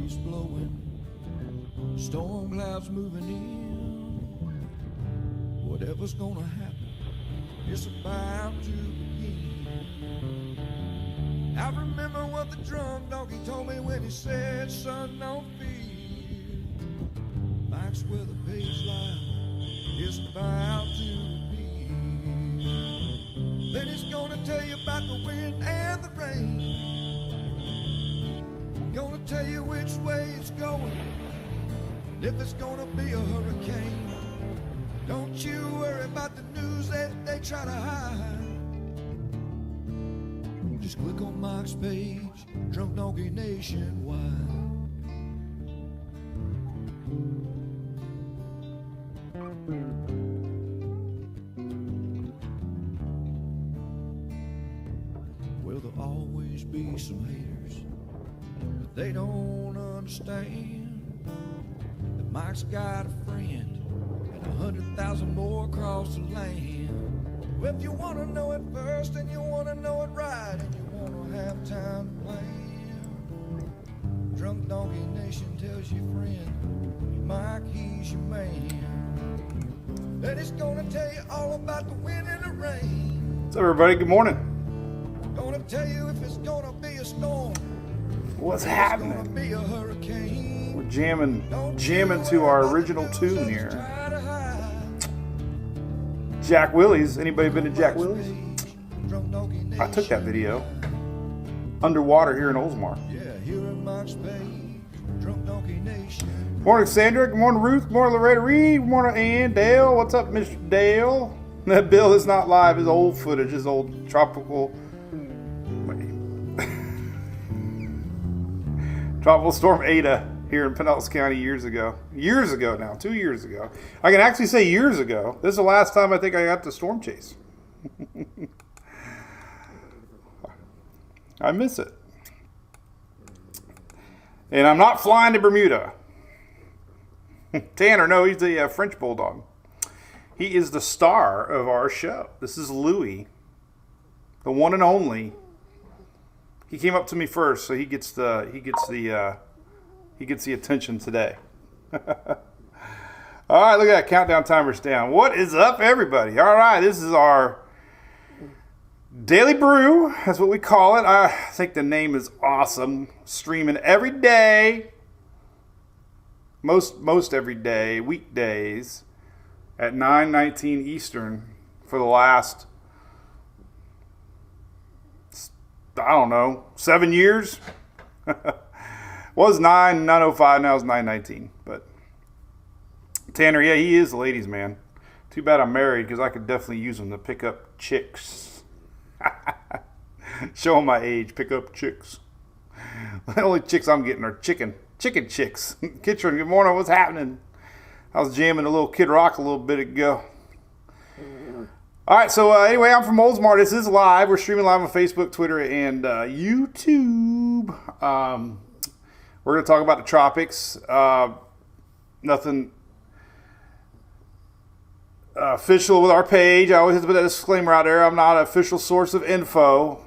breeze blowing, storm clouds moving in. Whatever's gonna happen, it's about to begin. I remember what the drunk donkey told me when he said, son, don't fear. Mike's where the page lie, it's about to begin. Then he's gonna tell you about the wind and the rain. Gonna tell you which way it's going, if it's gonna be a hurricane. Don't you worry about the news that they try to hide. Just click on Mike's page, Drunk Donkey Nationwide. Well, there'll always be some haters, but they don't understand that Mike's got a friend and 100,000 more across the land. Well, if you want to know it first and you want to know it right and you want to have time to plan, Drunk Donkey Nation tells your friend, Mike, he's your man. And he's gonna tell you all about the wind and the rain. What's up, everybody? Good morning. Gonna tell you if it's gonna be a storm. What's It's happening? gonna be a hurricane. We're jamming to our original tune here. Jack Willie's. Anybody been to Jack Willie's? I took that video. Underwater here in Oldsmar. Yeah, here in Mike's page, Drunk Donkey Nation. Good morning, Sandra. Good morning, Ruth. Good morning, Loretta Reed. Good morning, Ann. Dale. What's up, Mr. Dale? That Bill is not live. His old footage, his old tropical storm Ada here in Pinellas County years ago. Years ago now. 2 years ago. I can actually say years ago. This is the last time I think I got to storm chase. I miss it. And I'm not flying to Bermuda. Tanner, no, he's the French Bulldog. He is the star of our show. This is Louis, the one and only. He came up to me first, so he gets the attention today. All right, look at that countdown timer's down. What is up, everybody? All right, this is our Daily Brew. That's what we call it. I think the name is awesome. Streaming every day, most every day, weekdays at 9:19 Eastern for the last, I don't know, 7 years. Was 9:05, now it's 9:19. But Tanner, yeah, he is the ladies' man. Too bad I'm married, because I could definitely use him to pick up chicks. Show them my age, pick up chicks. The only chicks I'm getting are chicken chicks. Kitchen, good morning, what's happening? I was jamming a little Kid Rock a little bit ago. All right, so anyway, I'm from Oldsmar. This is live. We're streaming live on Facebook, Twitter, and YouTube. We're going to talk about the tropics. Nothing official with our page. I always have to put that disclaimer out there. I'm not an official source of info.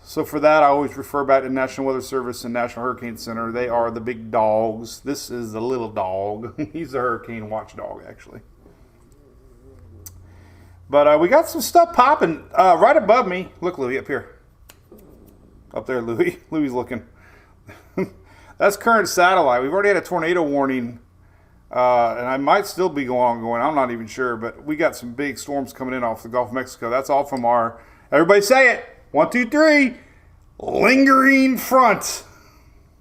So for that, I always refer back to National Weather Service and National Hurricane Center. They are the big dogs. This is the little dog. He's the hurricane watchdog, actually. But we got some stuff popping right above me. Look, Louie, up here. Up there, Louie. Louie's looking. That's current satellite. We've already had a tornado warning. And I might still be going. I'm not even sure. But we got some big storms coming in off the Gulf of Mexico. That's all from our, everybody say it. 1, 2, 3. Lingering front.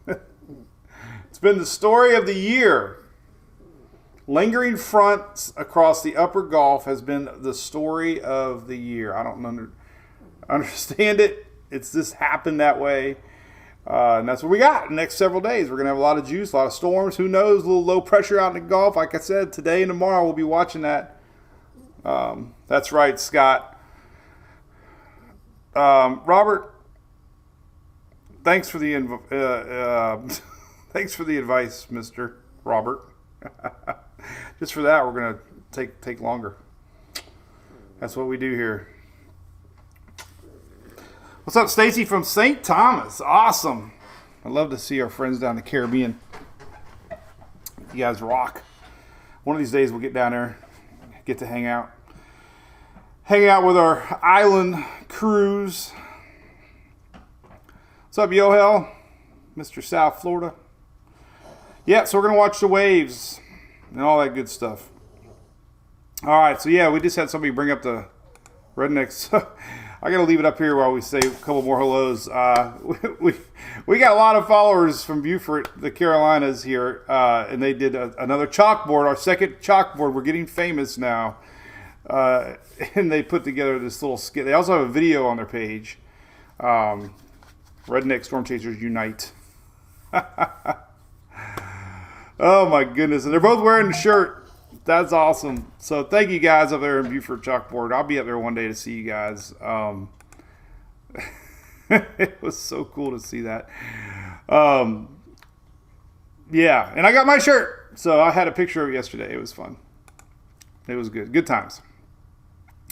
It's been the story of the year. Lingering front across the upper Gulf has been the story of the year. I don't understand it. It's just happened that way. And that's what we got. The next several days, we're going to have a lot of juice, a lot of storms. Who knows? A little low pressure out in the Gulf. Like I said, today and tomorrow we'll be watching that. That's right, Scott. Robert, thanks for the thanks for the advice, Mr. Robert. Just for that, we're going to take longer. That's what we do here. What's up, Stacy from St. Thomas? Awesome. I love to see our friends down in the Caribbean. You guys rock. One of these days we'll get down there, get to hang out. Hang out with our island cruise. What's up, Yohel? Mr. South Florida. Yeah, so we're going to watch the waves and all that good stuff. All right, so yeah, we just had somebody bring up the rednecks. I got to leave it up here while we say a couple more hellos. We got a lot of followers from Beaufort, the Carolinas here, and they did another chalkboard, our second chalkboard. We're getting famous now. And they put together this little skit. They also have a video on their page. Redneck Storm Chasers Unite. Oh my goodness. And they're both wearing the shirt. That's awesome. So thank you guys up there in Beaufort Chalkboard. I'll be up there one day to see you guys. It was so cool to see that. Yeah, and I got my shirt. So I had a picture of it yesterday. It was fun. It was good. Good times.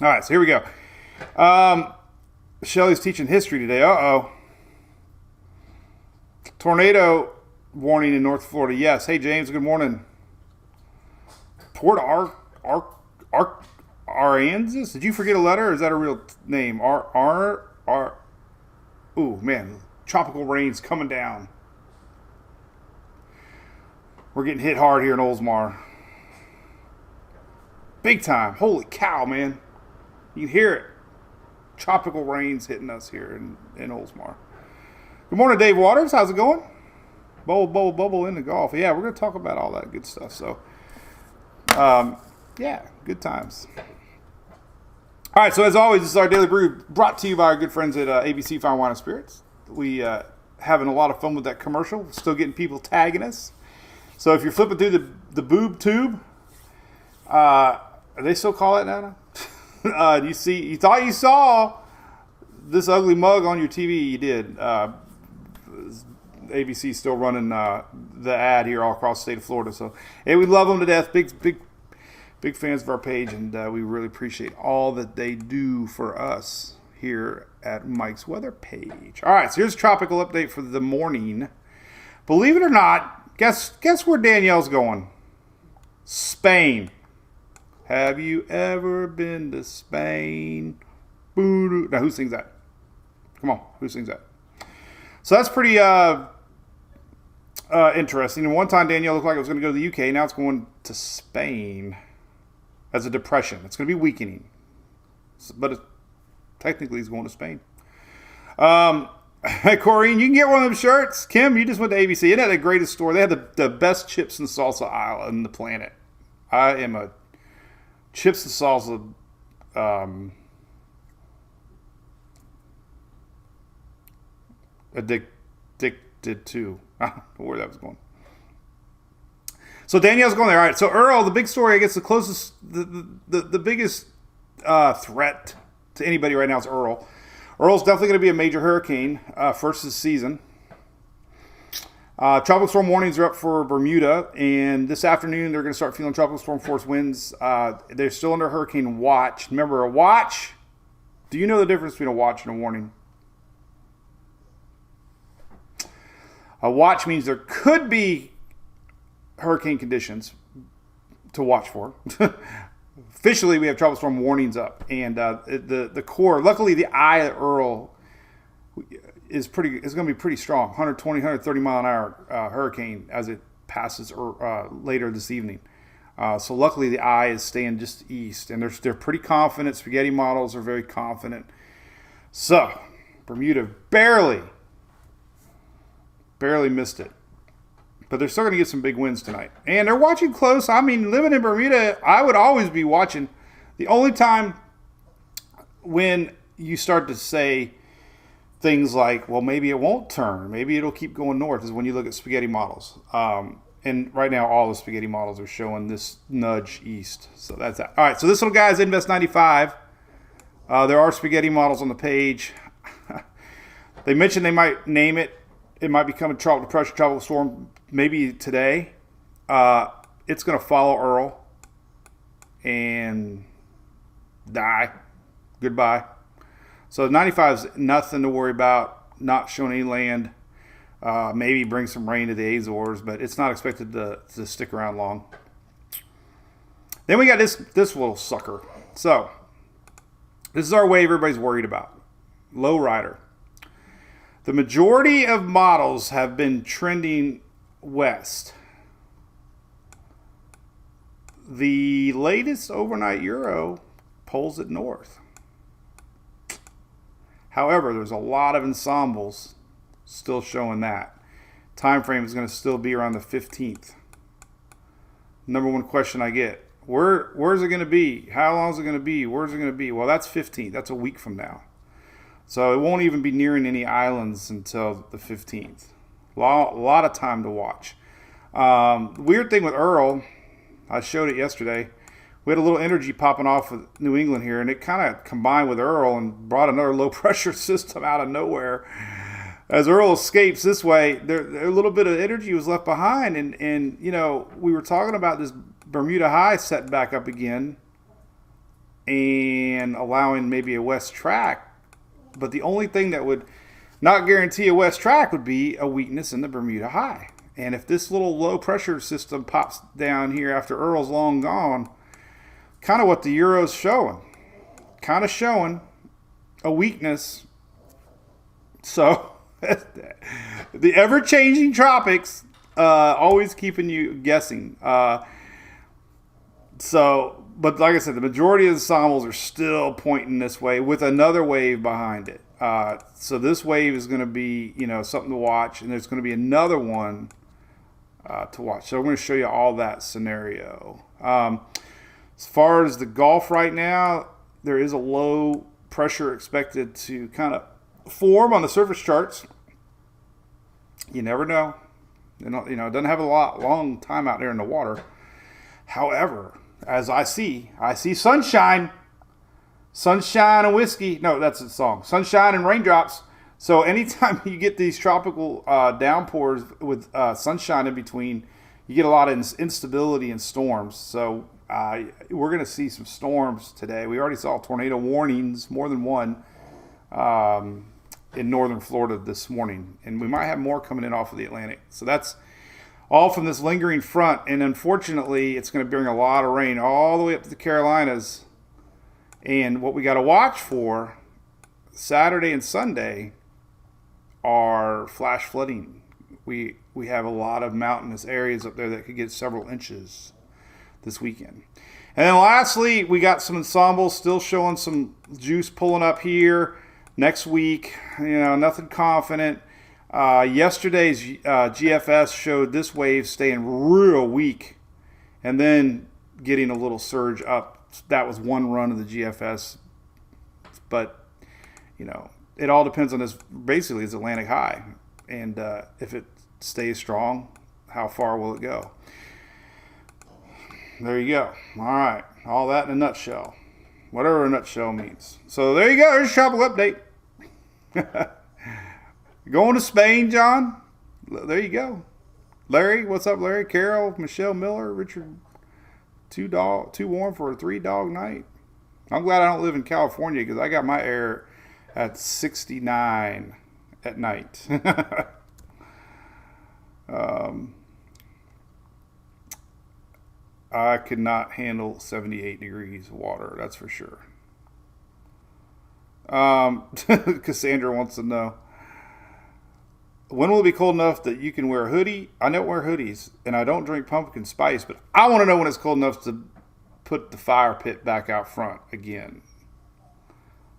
All right, so here we go. Shelly's teaching history today. Uh-oh. Tornado warning in North Florida. Yes. Hey, James, good morning. Port Aransas? Did you forget a letter, or is that a real name? Ooh, man. Tropical rains coming down. We're getting hit hard here in Oldsmar. Big time. Holy cow, man. You can hear it. Tropical rains hitting us here in Oldsmar. Good morning, Dave Waters. How's it going? Bubble in the Gulf. Yeah, we're going to talk about all that good stuff. So, yeah, good times. All right, so as always, this is our Daily Brew brought to you by our good friends at ABC Fine Wine and Spirits. We having a lot of fun with that commercial. Still getting people tagging us. So if you're flipping through the boob tube, they still call it now? You thought you saw this ugly mug on your TV. You did. ABC still running the ad here all across the state of Florida. So, hey, we love them to death. Big fans of our page, and we really appreciate all that they do for us here at Mike's Weather page. All right, so here's a tropical update for the morning. Believe it or not, guess where Danielle's going? Spain. Have you ever been to Spain? Now, who sings that? Come on, who sings that? So that's pretty interesting. And one time Danielle looked like it was going to go to the UK. Now it's going to Spain as a depression. It's going to be weakening. But technically it's going to Spain. Hey, Corrine, you can get one of them shirts. Kim, you just went to ABC. Isn't that the greatest store? They have the best chips and salsa aisle on the planet. I am a chips and salsa addicted to. I don't know where that was going. So Danielle's going there. All right. So Earl, the big story, I guess the closest, the biggest threat to anybody right now is Earl. Earl's definitely going to be a major hurricane first this season. Tropical storm warnings are up for Bermuda, and this afternoon they're going to start feeling tropical storm force winds. They're still under hurricane watch. Remember, a watch? Do you know the difference between a watch and a warning? A watch means there could be hurricane conditions to watch for. Officially, we have tropical storm warnings up, and the core. Luckily, the eye of Earl is going to be pretty strong. 120, 130 mile an hour hurricane as it passes later this evening. So luckily, the eye is staying just east, and they're pretty confident. Spaghetti models are very confident. So Bermuda barely missed it. But they're still going to get some big wins tonight. And they're watching close. I mean, living in Bermuda, I would always be watching. The only time when you start to say things like, well, maybe it won't turn, maybe it'll keep going north, is when you look at spaghetti models. And right now, all the spaghetti models are showing this nudge east. So that's that. All right, so this little guy is Invest 95. There are spaghetti models on the page. They mentioned they might name it. It might become a tropical depression, tropical storm, maybe today. It's going to follow Earl and die. Goodbye. So 95 is nothing to worry about. Not showing any land. Maybe bring some rain to the Azores, but it's not expected to stick around long. Then we got this little sucker. So this is our wave everybody's worried about. Low rider. The majority of models have been trending west. The latest overnight Euro pulls it north. However, there's a lot of ensembles still showing that. Time frame is going to still be around the 15th. Number one question I get, where's it going to be? How long is it going to be? Where's it going to be? Well, that's 15th. That's a week from now. So it won't even be nearing any islands until the 15th. A lot of time to watch. Weird thing with Earl, I showed it yesterday. We had a little energy popping off with New England here, and it kind of combined with Earl and brought another low-pressure system out of nowhere. As Earl escapes this way, a little bit of energy was left behind, and you know, we were talking about this Bermuda high set back up again and allowing maybe a west track. But the only thing that would not guarantee a west track would be a weakness in the Bermuda high. And if this little low-pressure system pops down here after Earl's long gone, kind of what the Euro's showing. Kind of showing a weakness. So, the ever-changing tropics, always keeping you guessing. But like I said, the majority of the ensembles are still pointing this way with another wave behind it. So this wave is going to be, something to watch, and there's going to be another one to watch. So I'm going to show you all that scenario. As far as the Gulf right now, there is a low pressure expected to kind of form on the surface charts. You never know. It doesn't have a long time out there in the water. However, as I see sunshine and whiskey. No, that's the song. Sunshine and raindrops. So anytime you get these tropical downpours with sunshine in between, you get a lot of instability and storms. So we're going to see some storms today. We already saw tornado warnings, more than one, in northern Florida this morning. And we might have more coming in off of the Atlantic. So that's all from this lingering front. And unfortunately, it's going to bring a lot of rain all the way up to the Carolinas. And what we got to watch for Saturday and Sunday are flash flooding. We have a lot of mountainous areas up there that could get several inches this weekend. And then lastly, we got some ensembles still showing some juice pulling up here next week. Nothing confident. Yesterday's GFS showed this wave staying real weak and then getting a little surge up. That was one run of the GFS. But, it all depends on this. Basically, it's Atlantic high. And if it stays strong, how far will it go? There you go. All right. All that in a nutshell. Whatever a nutshell means. So there you go. There's a tropical update. Going to Spain, John? There you go. Larry, what's up, Larry? Carol, Michelle Miller, Richard, too warm for a 3-dog night. I'm glad I don't live in California because I got my air at 69 at night. I could not handle 78 degrees water, that's for sure. Cassandra wants to know, when will it be cold enough that you can wear a hoodie? I don't wear hoodies, and I don't drink pumpkin spice, but I want to know when it's cold enough to put the fire pit back out front again.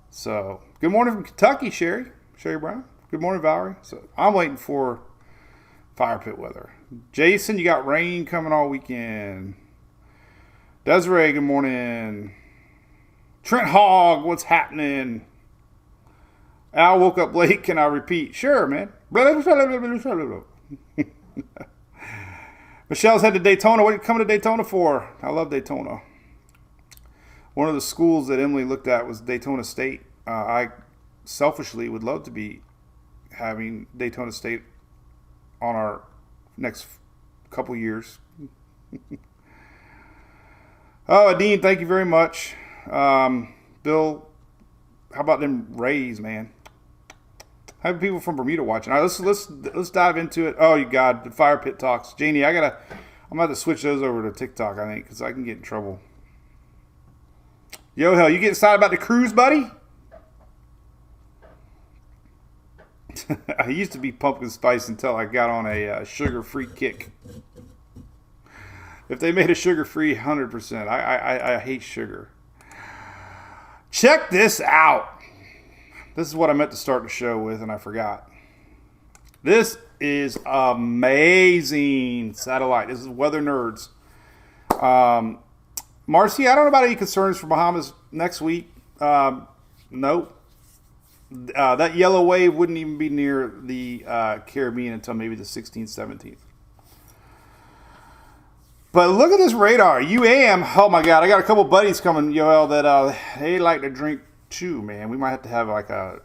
So, good morning from Kentucky, Sherry Brown. Good morning, Valerie. So, I'm waiting for fire pit weather. Jason, you got rain coming all weekend. Desiree, good morning. Trent Hogg, what's happening? Al woke up late. Can I repeat? Sure, man. Michelle's headed to Daytona. What are you coming to Daytona for? I love Daytona. One of the schools that Emily looked at was Daytona State. I selfishly would love to be having Daytona State on our next couple years. Oh, Dean, thank you very much. Bill, how about them Rays, man? I have people from Bermuda watching. All right, let's dive into it. Oh, you God, the fire pit talks, Janie. I'm gonna have to switch those over to TikTok. I think because I can get in trouble. Yo, hell, you get excited about the cruise, buddy? I used to be pumpkin spice until I got on a sugar-free kick. If they made a sugar-free, 100%. I hate sugar. Check this out. This is what I meant to start the show with, and I forgot. This is amazing satellite. This is Weather Nerds. Marcy, I don't know about any concerns for Bahamas next week. Nope. That yellow wave wouldn't even be near the Caribbean until maybe the 16th, 17th. But look at this radar. UAM. Oh my God. I got a couple buddies coming, Yoel, that they like to drink too, man. We might have to have like a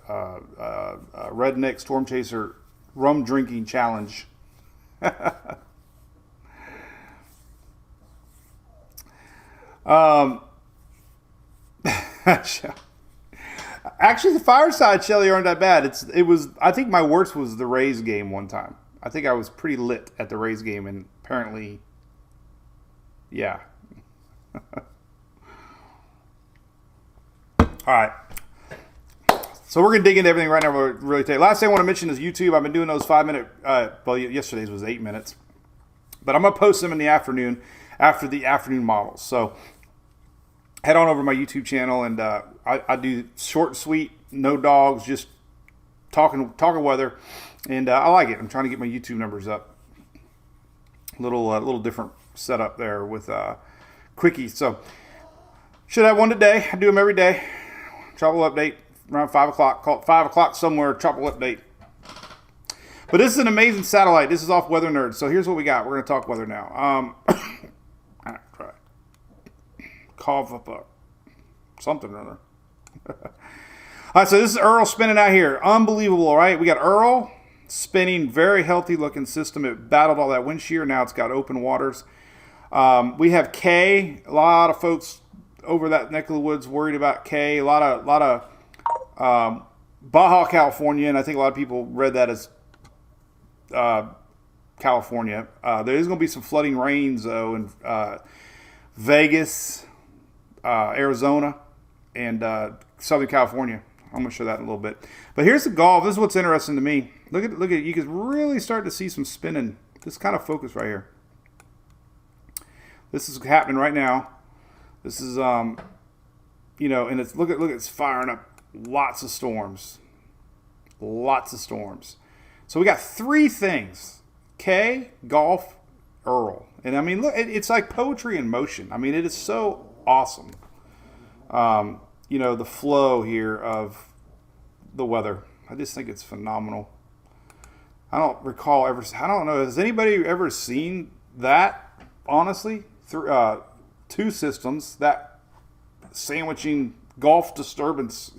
redneck storm chaser rum drinking challenge. Actually, the fireside, Shelly, aren't that bad. It was. I think my worst was the Rays game one time. I think I was pretty lit at the Rays game, and apparently, yeah. All right. So we're gonna dig into everything right now. Really today. Last thing I want to mention is YouTube. I've been doing those 5-minute. Well, yesterday's was 8 minutes, but I'm gonna post them in the afternoon after the afternoon models. So head on over to my YouTube channel, and I do short and sweet, no dogs, just talking weather, and I like it. I'm trying to get my YouTube numbers up. Little different setup there with quickies. So should have one today. I do them every day. Tropical update around 5 o'clock. Call it 5 o'clock somewhere. Tropical update. But this is an amazing satellite. This is off Weather Nerds. So here's what we got. We're going to talk weather now. Try. Cough up something or other. All right, so this is Earl spinning out here. Unbelievable, all right? We got Earl spinning, very healthy looking system. It battled all that wind shear. Now it's got open waters. We have K. A lot of folks over that neck of the woods worried about K. A lot of Baja California, and I think a lot of people read that as California. There is going to be some flooding rains though in Vegas, Arizona, and Southern California. I'm going to show that in a little bit. But here's the Gulf. This is what's interesting to me. Look at it. You can really start to see some spinning. This kind of focus right here. This is happening right now. This is and it's look, it's firing up lots of storms. Lots of storms. So we got 3 things: K, Gulf, Earl. And I mean, look, it's like poetry in motion. I mean, it is so awesome. The flow here of the weather. I just think it's phenomenal. I don't know. Has anybody ever seen that, honestly? Through 2 systems, that sandwiching Gulf disturbance, I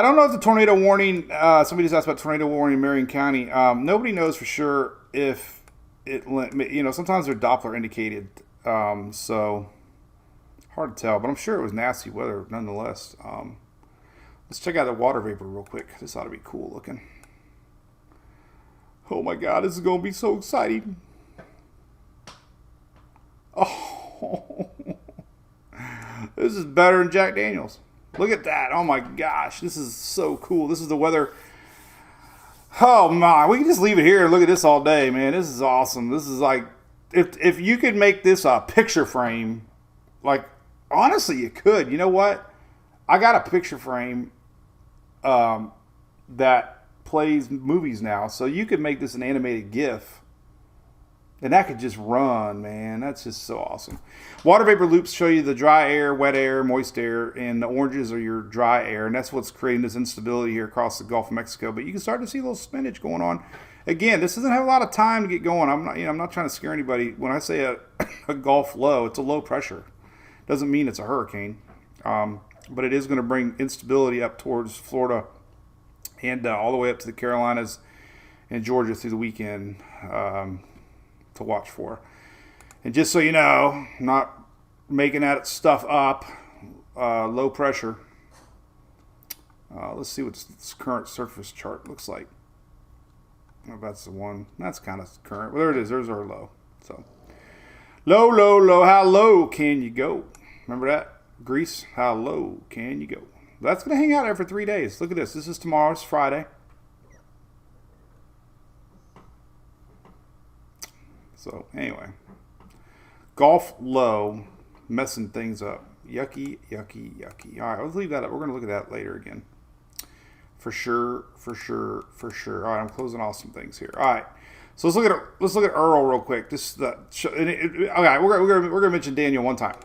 don't know if the tornado warning, somebody just asked about tornado warning in Marion County. Nobody knows for sure if it, sometimes they're Doppler indicated. So hard to tell, but I'm sure it was nasty weather nonetheless. Let's check out the water vapor real quick. This ought to be cool looking. Oh my God, this is going to be so exciting. Oh, this is better than Jack Daniels. Look at that. Oh my gosh, this is so cool. This is the weather. Oh my, we can just leave it here and look at this all day, man. This is awesome. This is like, if you could make this a picture frame, like, honestly, you could. You know what? I got a picture frame that plays movies now, so you could make this an animated GIF, and that could just run, man. That's just so awesome. Water vapor loops show you the dry air, wet air, moist air, and the oranges are your dry air, and that's what's creating this instability here across the Gulf of Mexico. But you can start to see a little spinach going on. Again, this doesn't have a lot of time to get going. I'm not trying to scare anybody. When I say a Gulf low, it's a low pressure. Doesn't mean it's a hurricane, but it is going to bring instability up towards Florida and all the way up to the Carolinas and Georgia through the weekend to watch for. And just so you know, I'm not making that stuff up. low pressure. Let's see what this current surface chart looks like. Oh, that's the one. That's kind of current. Well, there it is. There's our low. So low, low, low. How low can you go? Remember that? Greece. How low can you go? That's going to hang out there for 3 days. Look at this. This is tomorrow's Friday. So anyway, Gulf low, messing things up. Yucky, yucky, yucky. All right, let's leave that up. We're going to look at that later again. For sure, for sure, for sure. All right, I'm closing off some things here. All right, so let's look at Earl real quick. Okay, we're gonna mention Daniel one time,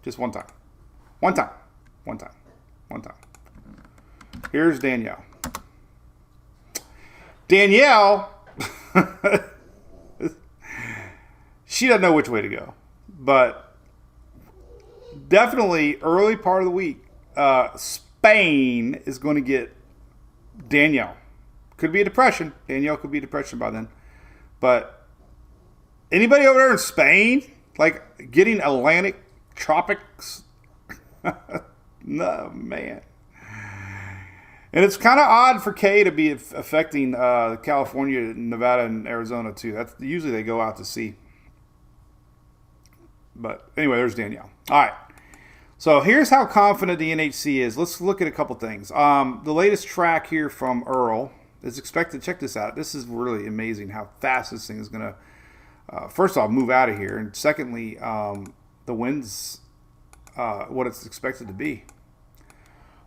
just one time. Here's Danielle. Danielle, she doesn't know which way to go, but definitely early part of the week, Spain is going to get Danielle. Could be a depression. Danielle could be a depression by then. But anybody over there in Spain, like getting Atlantic tropics? No, man. And it's kind of odd for Kay to be affecting California, Nevada, and Arizona too. That's usually they go out to sea. But anyway, there's Danielle. All right. So here's how confident the NHC is. Let's look at a couple things. The latest track here from Earl is expected. Check this out. This is really amazing how fast this thing is going to, first off, move out of here. And secondly, the winds, what it's expected to be.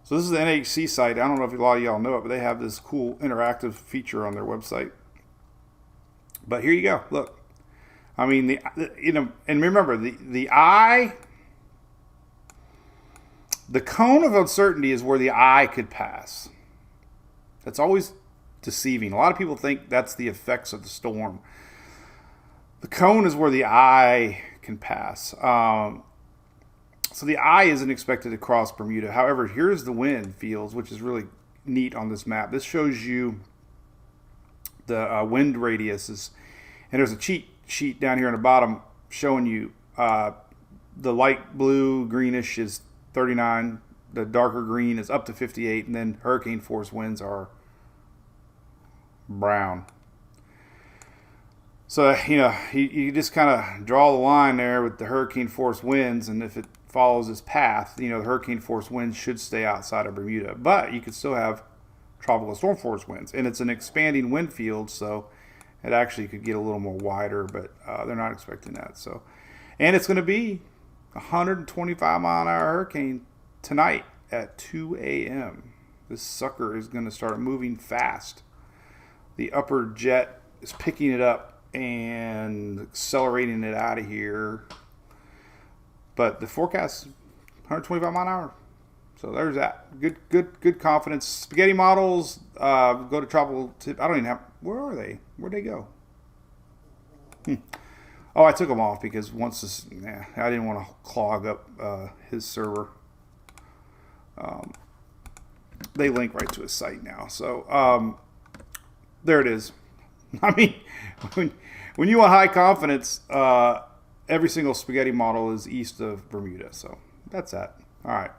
So this is the NHC site. I don't know if a lot of y'all know it, but they have this cool interactive feature on their website. But here you go. Look. I mean, and remember, the eye, the cone of uncertainty is where the eye could pass. That's always deceiving. A lot of people think that's the effects of the storm. The cone is where the eye can pass. So the eye isn't expected to cross Bermuda. However, here's the wind fields, which is really neat on this map. This shows you the wind radiuses. And there's a cheat sheet down here on the bottom showing you the light blue greenish is 39, the darker green is up to 58, and then hurricane force winds are brown. So you just kind of draw the line there with the hurricane force winds, and if it follows its path, the hurricane force winds should stay outside of Bermuda, but you could still have tropical storm force winds, and it's an expanding wind field, so it actually could get a little more wider, but they're not expecting that. So, and it's going to be 125 mile an hour hurricane tonight at 2 a.m. This sucker is going to start moving fast. The upper jet is picking it up and accelerating it out of here. But the forecast 125 mile an hour. So there's that. Good confidence. Spaghetti models, go to tropical tip. I don't even have, where are they? Where'd they go? Oh, I took them off because once this, I didn't want to clog up his server. They link right to his site now. So there it is. I mean, when you want high confidence, every single spaghetti model is east of Bermuda. So that's that. All right.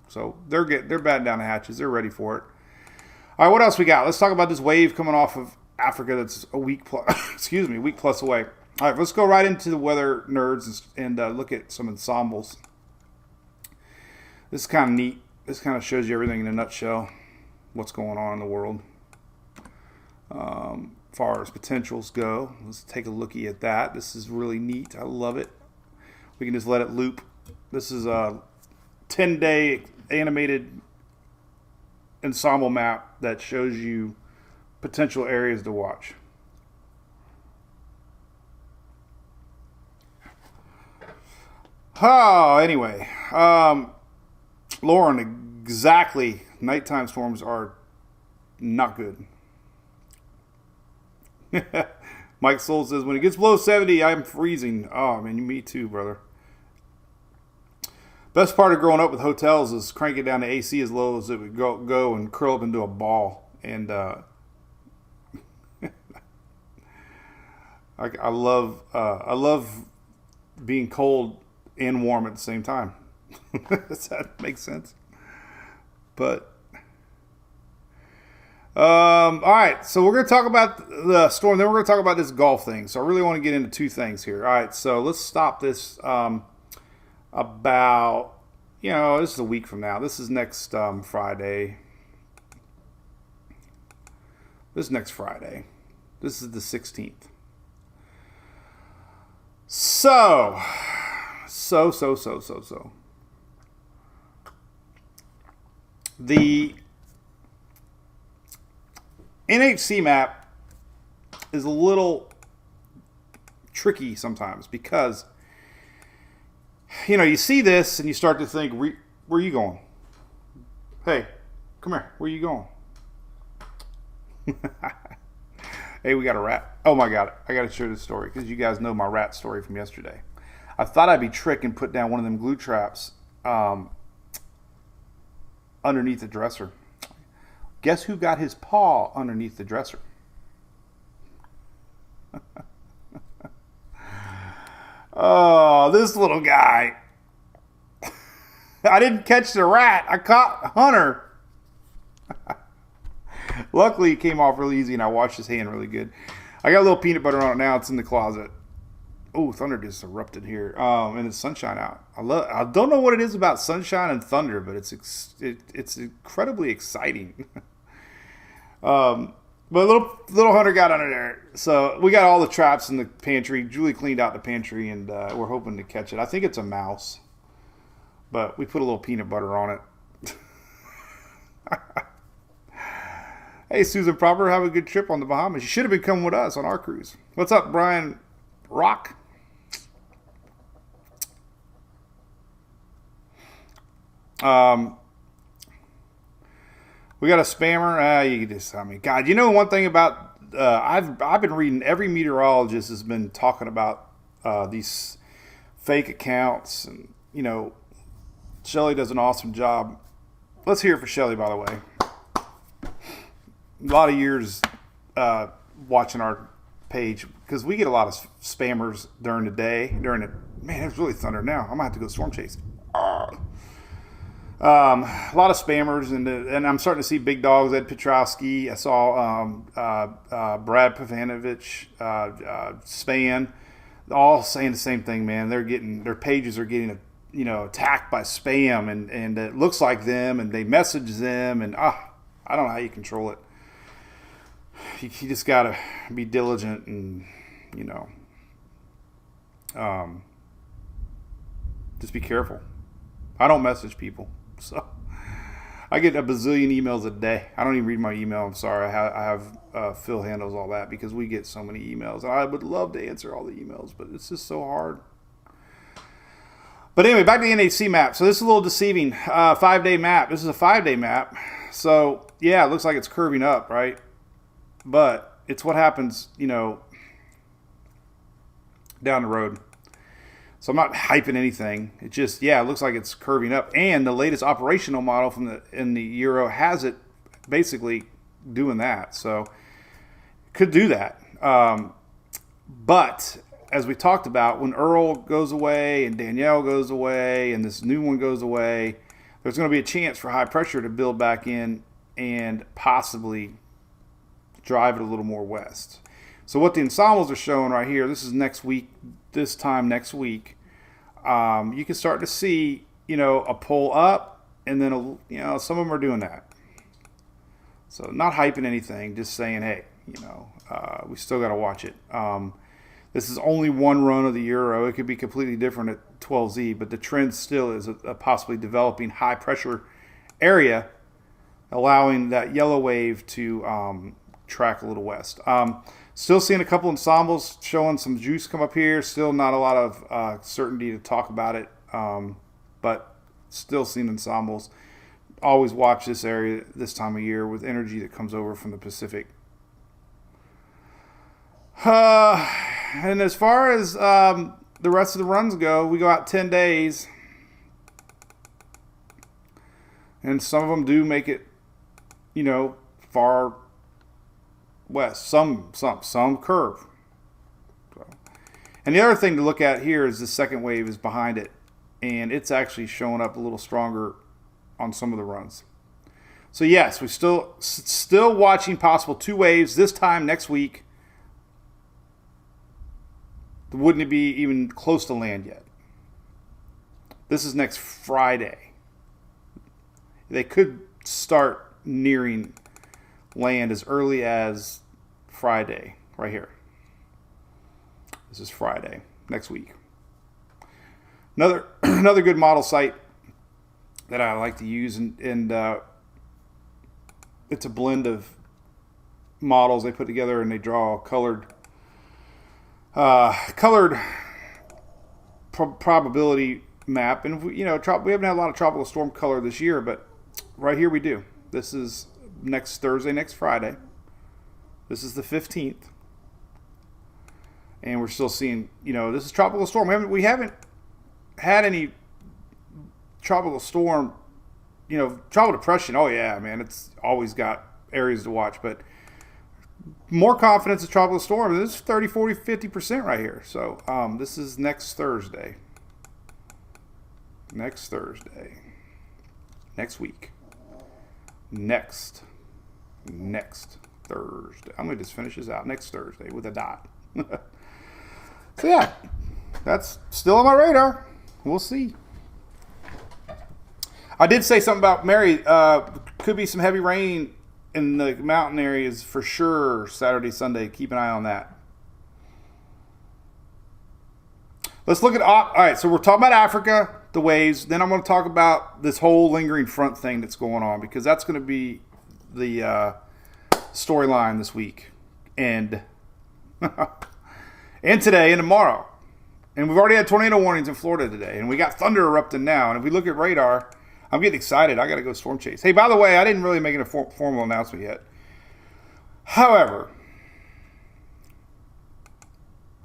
So they're batting down the hatches. They're ready for it. All right, what else we got? Let's talk about this wave coming off of Africa that's a week plus, week plus away. All right, let's go right into the weather nerds and look at some ensembles. This is kind of neat. This kind of shows you everything in a nutshell, what's going on in the world. As far as potentials go, let's take a looky at that. This is really neat. I love it. We can just let it loop. This is a 10-day animated ensemble map that shows you potential areas to watch. Oh, anyway, Lauren, exactly. Nighttime storms are not good. Mike Soul says, when it gets below 70, I'm freezing. Oh, man, me too, brother. Best part of growing up with hotels is cranking down the AC as low as it would go and curl up into a ball. And I love being cold and warm at the same time. Does that make sense? But all right, so we're going to talk about the storm, then we're going to talk about this golf thing. So I really want to get into two things here. All right, so let's stop this about, this is a week from now. This is next Friday. This is next Friday. This is the 16th. So. The NHC map is a little tricky sometimes because, you see this and you start to think, where are you going? Hey, come here. Where are you going? Hey, we got a rat. Oh my God. I got to share this story because you guys know my rat story from yesterday. I thought I'd be tricked and put down one of them glue traps underneath the dresser. Guess who got his paw underneath the dresser? Oh, this little guy. I didn't catch the rat. I caught Hunter. Luckily, it came off really easy, and I washed his hand really good. I got a little peanut butter on it now. It's in the closet. Oh, thunder just erupted here. And it's sunshine out. I don't know what it is about sunshine and thunder, but it's incredibly exciting. But little Hunter got under there. So we got all the traps in the pantry. Julie cleaned out the pantry, and we're hoping to catch it. I think it's a mouse, but we put a little peanut butter on it. Hey, Susan Proper, have a good trip on the Bahamas. You should have been coming with us on our cruise. What's up, Brian Rock? We got a spammer. You just, God, one thing about I've been reading. Every meteorologist has been talking about these fake accounts, and Shelly does an awesome job. Let's hear it for Shelly, by the way. A lot of years watching our page because we get a lot of spammers during the day. Man, it's really thunder now. I might have to go storm chase. A lot of spammers, and I'm starting to see big dogs. Ed Petrowski. I saw Brad Pavanovich, Span, all saying the same thing. Man, their pages are getting attacked by spam, and it looks like them, and they message them, and I don't know how you control it. You just gotta be diligent and just be careful. I don't message people, so I get a bazillion emails a day. I don't even read my email. I'm sorry. I have Phil handles all that because we get so many emails. I would love to answer all the emails, but it's just so hard. But anyway, back to the NHC map. So this is a little deceiving. 5-day map. This is a 5-day map. So yeah, it looks like it's curving up, right? But it's what happens, down the road. So I'm not hyping anything. It just, it looks like it's curving up. And the latest operational model in the Euro has it basically doing that. So could do that. But as we talked about, when Earl goes away and Danielle goes away and this new one goes away, there's going to be a chance for high pressure to build back in and possibly drive it a little more west. So what the ensembles are showing right here, this is next week, this time next week, you can start to see, a pull up, and then, some of them are doing that. So not hyping anything, just saying, hey, we still got to watch it. This is only one run of the Euro. It could be completely different at 12Z, but the trend still is a possibly developing high pressure area, allowing that yellow wave to track a little west. Still seeing a couple ensembles showing some juice come up here. Still not a lot of certainty to talk about it, but still seeing ensembles. Always watch this area this time of year with energy that comes over from the Pacific. And as far as the rest of the runs go, we go out 10 days. And some of them do make it, far west. Some curve. So. And the other thing to look at here is the second wave is behind it. and it's actually showing up a little stronger on some of the runs. So yes, we're still watching possible 2 waves this time next week. Wouldn't it be even close to land yet? This is next Friday. They could start nearing land as early as Friday, right here. This is Friday, next week. Another good model site that I like to use, and it's a blend of models they put together, and they draw a colored probability map. And we haven't had a lot of tropical storm color this year, but right here we do. This is next Thursday, next Friday. This is the 15th, and we're still seeing. This is tropical storm. We haven't had any tropical storm. Tropical depression. Oh yeah, man, it's always got areas to watch, but more confidence in tropical storm. This is 30, 40, 50% right here. So this is next Thursday. Next Thursday. Next week. Next Thursday. I'm going to just finish this out. Next Thursday with a dot. So yeah, that's still on my radar. We'll see. I did say something about Mary. Could be some heavy rain in the mountain areas for sure Saturday, Sunday. Keep an eye on that. Let's look at... All right, so we're talking about Africa, the waves. Then I'm going to talk about this whole lingering front thing that's going on, because that's going to be the storyline this week. And today and tomorrow. And we've already had tornado warnings in Florida today. And we got thunder erupting now. And if we look at radar, I'm getting excited. I got to go storm chase. Hey, by the way, I didn't really make a formal announcement yet. However,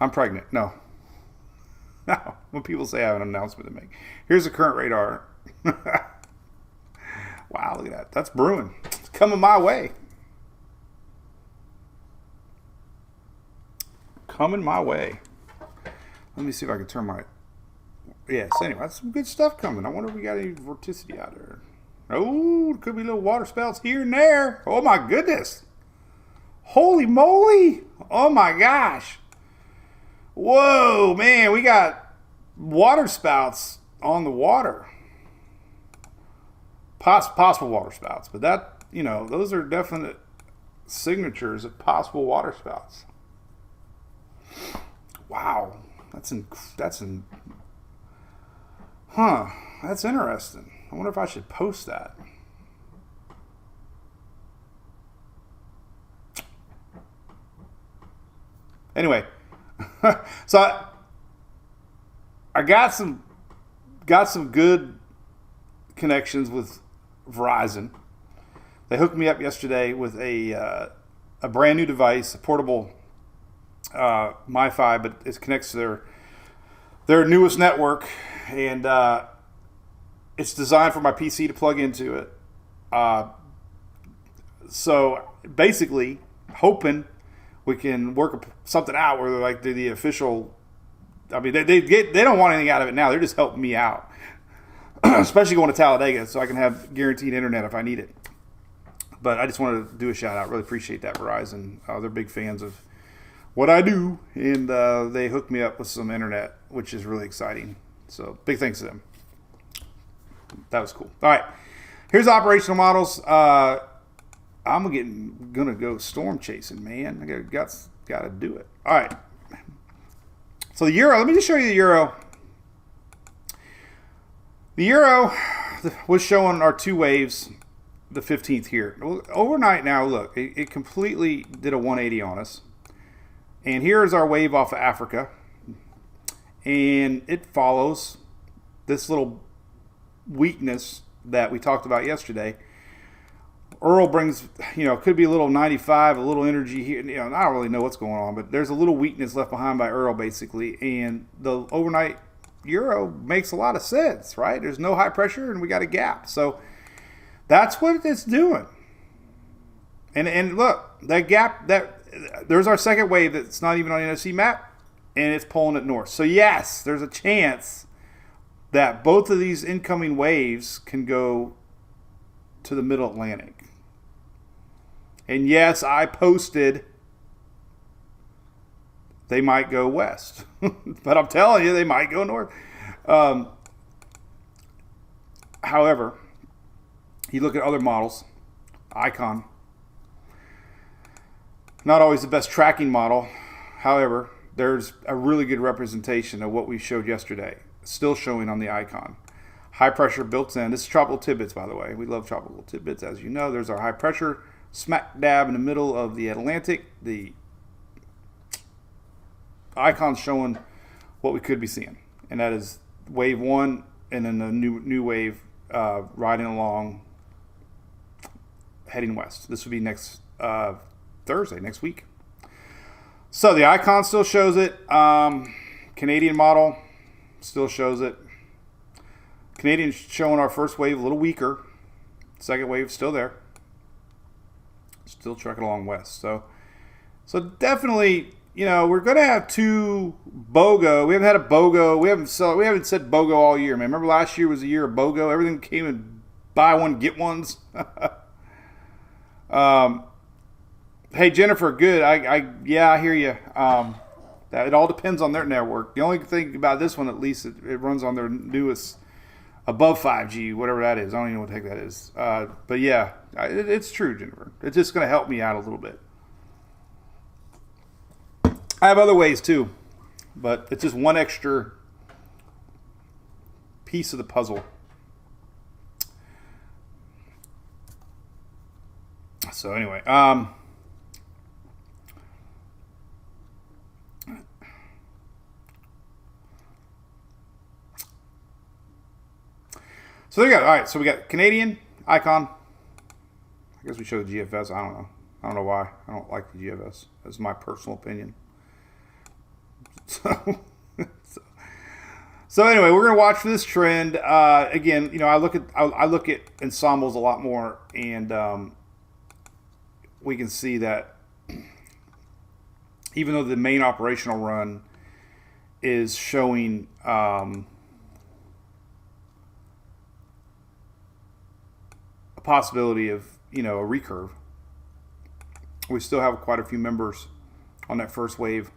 I'm pregnant. No. When people say I have an announcement to make. Here's the current radar. Wow, look at that. That's brewing. It's coming my way. Coming my way. Let me see if I can turn my... Yes, anyway, that's some good stuff coming. I wonder if we got any vorticity out there. Oh, there could be little water spouts here and there. Oh, my goodness. Holy moly. Oh, my gosh. Whoa, man, we got water spouts on the water. Possible water spouts. But that, those are definite signatures of possible water spouts. Wow. That's interesting. I wonder if I should post that. Anyway, so I got some good connections with Verizon. They hooked me up yesterday with a brand new device, a portable MiFi, but it connects to their newest network, and it's designed for my PC to plug into it. So basically, hoping we can work something out where they're like the official. I mean, they don't want anything out of it now. They're just helping me out, especially going to Talladega, so I can have guaranteed internet if I need it. But I just wanted to do a shout out. Really appreciate that, Verizon. They're big fans of what I do, and they hooked me up with some internet, which is really exciting. So big thanks to them. That was cool. All right, here's operational models. I'm gonna go storm chasing, man. I got to do it. All right. So the euro. Let me just show you the euro. The euro was showing our 2 waves, the 15th here. Overnight now, look, it completely did a 180 on us. And here is our wave off of Africa. And it follows this little weakness that we talked about yesterday. Earl brings, could be a little 95, a little energy here. I don't really know what's going on, but there's a little weakness left behind by Earl, basically. And the overnight euro makes a lot of sense, right? There's no high pressure, and we got a gap. So that's what it's doing. And look, that gap, there's our second wave that's not even on the NFC map, and it's pulling it north. So yes, there's a chance that both of these incoming waves can go to the middle Atlantic. And yes, I posted they might go west. But I'm telling you, they might go north. However, you look at other models, Icon, not always the best tracking model. However, there's a really good representation of what we showed yesterday, still showing on the Icon. High pressure built in. This is tropical tidbits, by the way. We love tropical tidbits, as you know. There's our high pressure smack dab in the middle of the Atlantic. The Icon's showing what we could be seeing, and that is wave one, and then the new wave riding along, heading west. This would be next Thursday, next week. So the Icon still shows it. Canadian model still shows it. Canadian showing our first wave a little weaker. Second wave still there. Still trekking along west. So definitely, we're going to have two BOGO. We haven't had a BOGO. We haven't said BOGO all year, man. Remember last year was a year of BOGO. Everything came in buy one, get ones. Hey, Jennifer, good. I hear you. That it all depends on their network. The only thing about this one, at least, it runs on their newest above 5G, whatever that is. I don't even know what the heck that is. But yeah, it's true, Jennifer. It's just going to help me out a little bit. I have other ways too, but it's just one extra piece of the puzzle. So anyway, so there you go. All right, so we got Canadian, Icon. I guess we show the GFS. I don't know why. I don't like the GFS. That's my personal opinion. So anyway, we're gonna watch for this trend. Again, I look at ensembles a lot more, and we can see that even though the main operational run is showing a possibility of a recurve, we still have quite a few members on that first wave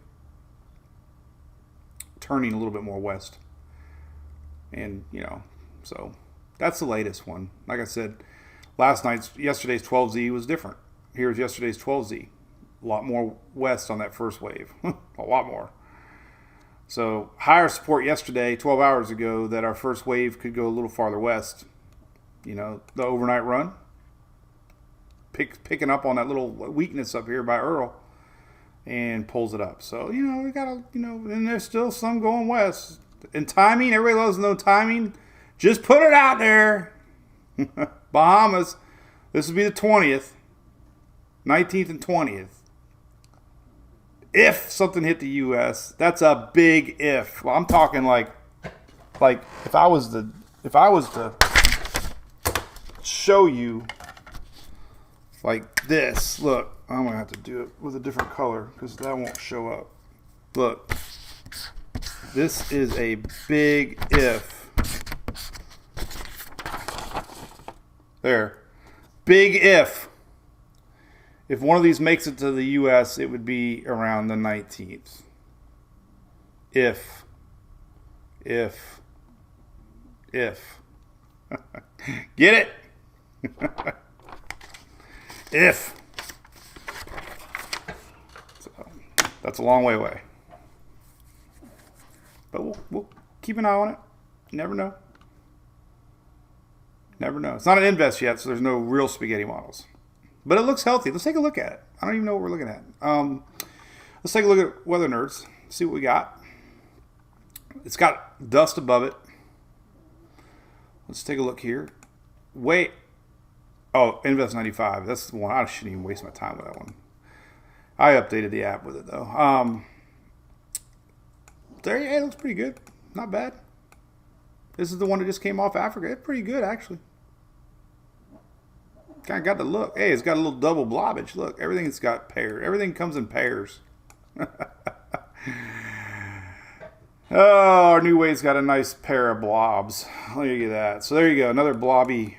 turning a little bit more west. And, so that's the latest one. Like I said, yesterday's 12Z was different. Here's yesterday's 12Z. A lot more west on that first wave. A lot more. So higher support yesterday, 12 hours ago, that our first wave could go a little farther west. The overnight run. Picking up on that little weakness up here by Earl. And pulls it up. So, we got to, and there's still some going west. And timing, everybody loves to know timing. Just put it out there. Bahamas, this will be the 20th. 19th and 20th. If something hit the U.S., that's a big if. Well, I'm talking like if I was to show you like this, look. I'm going to have to do it with a different color because that won't show up. Look. This is a big if. There. Big if. If one of these makes it to the U.S., it would be around the 19th. If. Get it? If. That's a long way away. But we'll keep an eye on it. You never know. It's not an invest yet, so there's no real spaghetti models. But it looks healthy. Let's take a look at it. I don't even know what we're looking at. Let's take a look at Weather Nerds. See what we got. It's got dust above it. Let's take a look here. Wait. Oh, Invest 95. That's the one. I shouldn't even waste my time with that one. I updated the app with it, though. It looks pretty good. Not bad. This is the one that just came off Africa. It's pretty good, actually. Kind of got the look. Hey, it's got a little double blobbage. Look, everything's got pairs. Everything comes in pairs. Oh, our new wave's got a nice pair of blobs. Look at that. So there you go. Another blobby,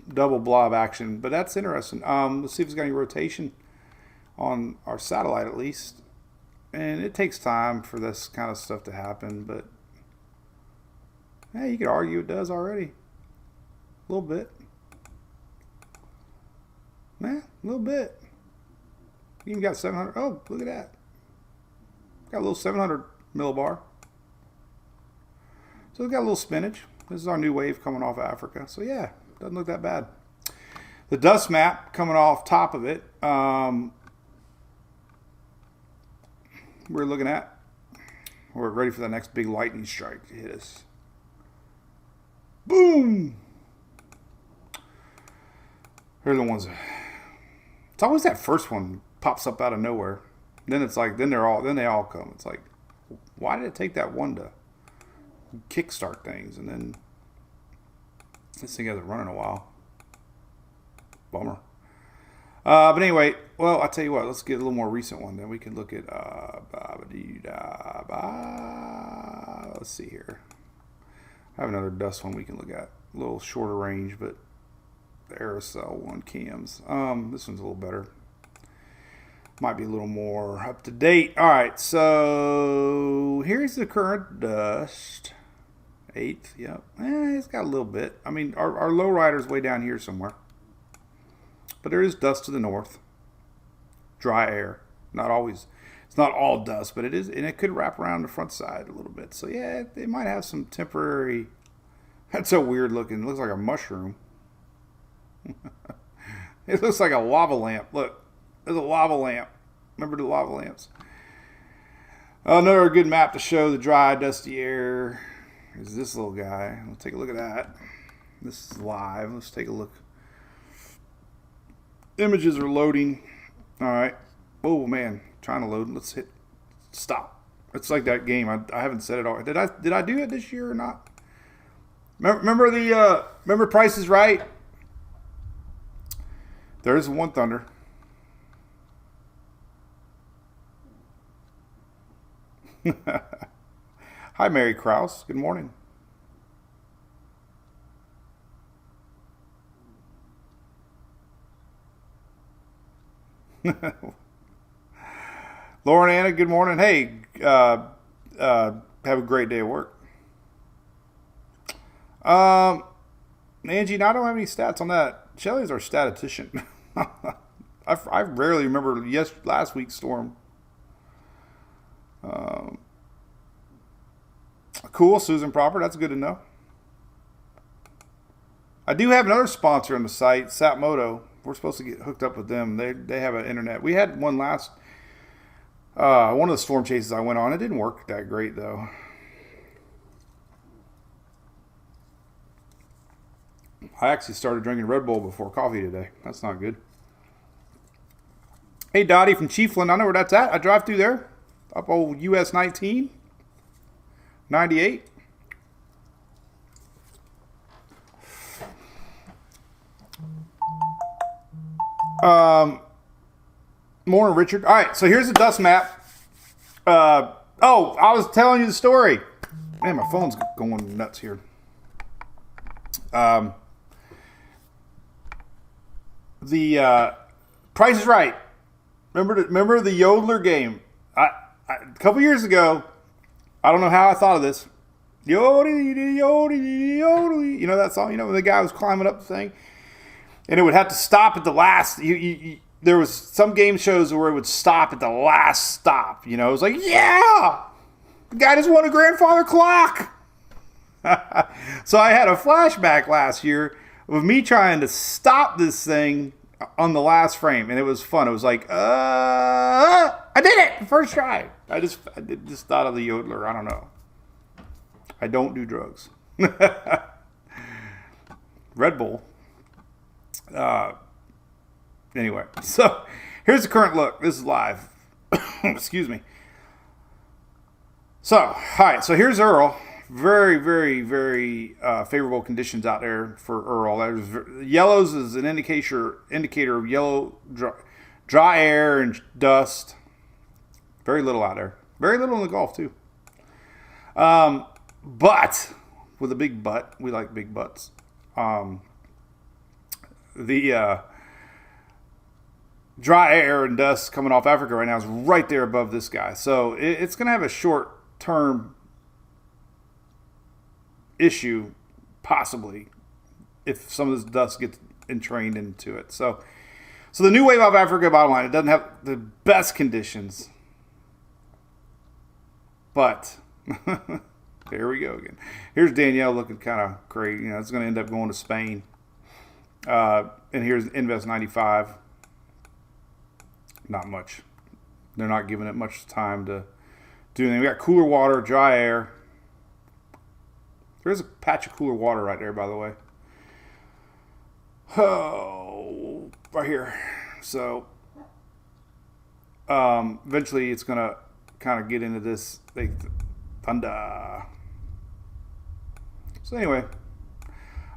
double blob action. But that's interesting. Let's see if it's got any rotation on our satellite at least. And it takes time for this kind of stuff to happen. But, hey, you could argue it does already. A little bit. A little bit. You even got 700. Oh, look at that. Got a little 700 millibar. So we've got a little spinach. This is our new wave coming off Africa. So yeah, doesn't look that bad. The dust map coming off top of it. We're looking at. We're ready for the next big lightning strike to hit us. Boom! Here's the ones. It's always that first one pops up out of nowhere. Then it's like, then they all come. It's like, why did it take that one to kickstart things? And then this thing hasn't run in a while. Bummer. But anyway, well, I'll tell you what, let's get a little more recent one. Then we can look at, let's see here. I have another dust one we can look at. A little shorter range, but the aerosol one cams. This one's a little better. Might be a little more up to date. All right, so here's the current dust. 8th, yep. It's got a little bit. I mean, our low rider's way down here somewhere. But there is dust to the north. Dry air. Not always. It's not all dust, but it is, and it could wrap around the front side a little bit. So yeah, they might have some temporary. That's so weird looking. It looks like a mushroom. It looks like a lava lamp. Look, there's a lava lamp. Remember the lava lamps? Another good map to show the dry, dusty air is this little guy. Let's take a look at that. This is live. Let's take a look. Images are loading. All right. Oh man, trying to load. Let's hit stop. It's like that game. I haven't said it all. Did I do it this year or not? Remember Price is Right? There's one thunder. Hi, Mary Krause. Good morning. Lauren Anna, good morning. Hey, have a great day at work. Angie, I don't have any stats on that. Shelly's our statistician. I rarely remember last week's storm. Cool, Susan Proper. That's good to know. I do have another sponsor on the site, Sapmoto. We're supposed to get hooked up with them. They have an internet. We had one last. One of the storm chases I went on. It didn't work that great though. I actually started drinking Red Bull before coffee today. That's not good. Hey, Dottie from Chiefland. I know where that's at. I drive through there. Up old US 19. 98. Morning, Richard. All right, so here's the dust map. I was telling you the story. Man, my phone's going nuts here. The Price is Right. Remember the Yodeler game? A couple years ago, I don't know how I thought of this. Yodely, yodely, yodely. You know that song? You know when the guy was climbing up the thing? And it would have to stop at the last. There was some game shows where it would stop at the last stop. You know, it was like, yeah, the guy just won a grandfather clock. So I had a flashback last year of me trying to stop this thing on the last frame, and it was fun. It was like, I did it first try. I just thought of the Yodeler. I don't know. I don't do drugs. Red Bull. Anyway, so here's the current look. This is live. Excuse me. So, all right. So here's Earl. Very, very, very favorable conditions out there for Earl. Yellows is an indicator of yellow, dry air and dust. Very little out there. Very little in the Gulf too. But with a big butt, we like big butts. The dry air and dust coming off Africa right now is right there above this guy. So it's going to have a short-term issue, possibly, if some of this dust gets entrained into it. So the new wave off Africa, bottom line, it doesn't have the best conditions. But here we go again. Here's Danielle looking kind of crazy. It's going to end up going to Spain. And here's Invest 95. Not much. They're not giving it much time to do anything. We got cooler water, dry air. There's a patch of cooler water right there, by the way. Oh, right here. So, eventually it's going to kind of get into this thunder. So anyway,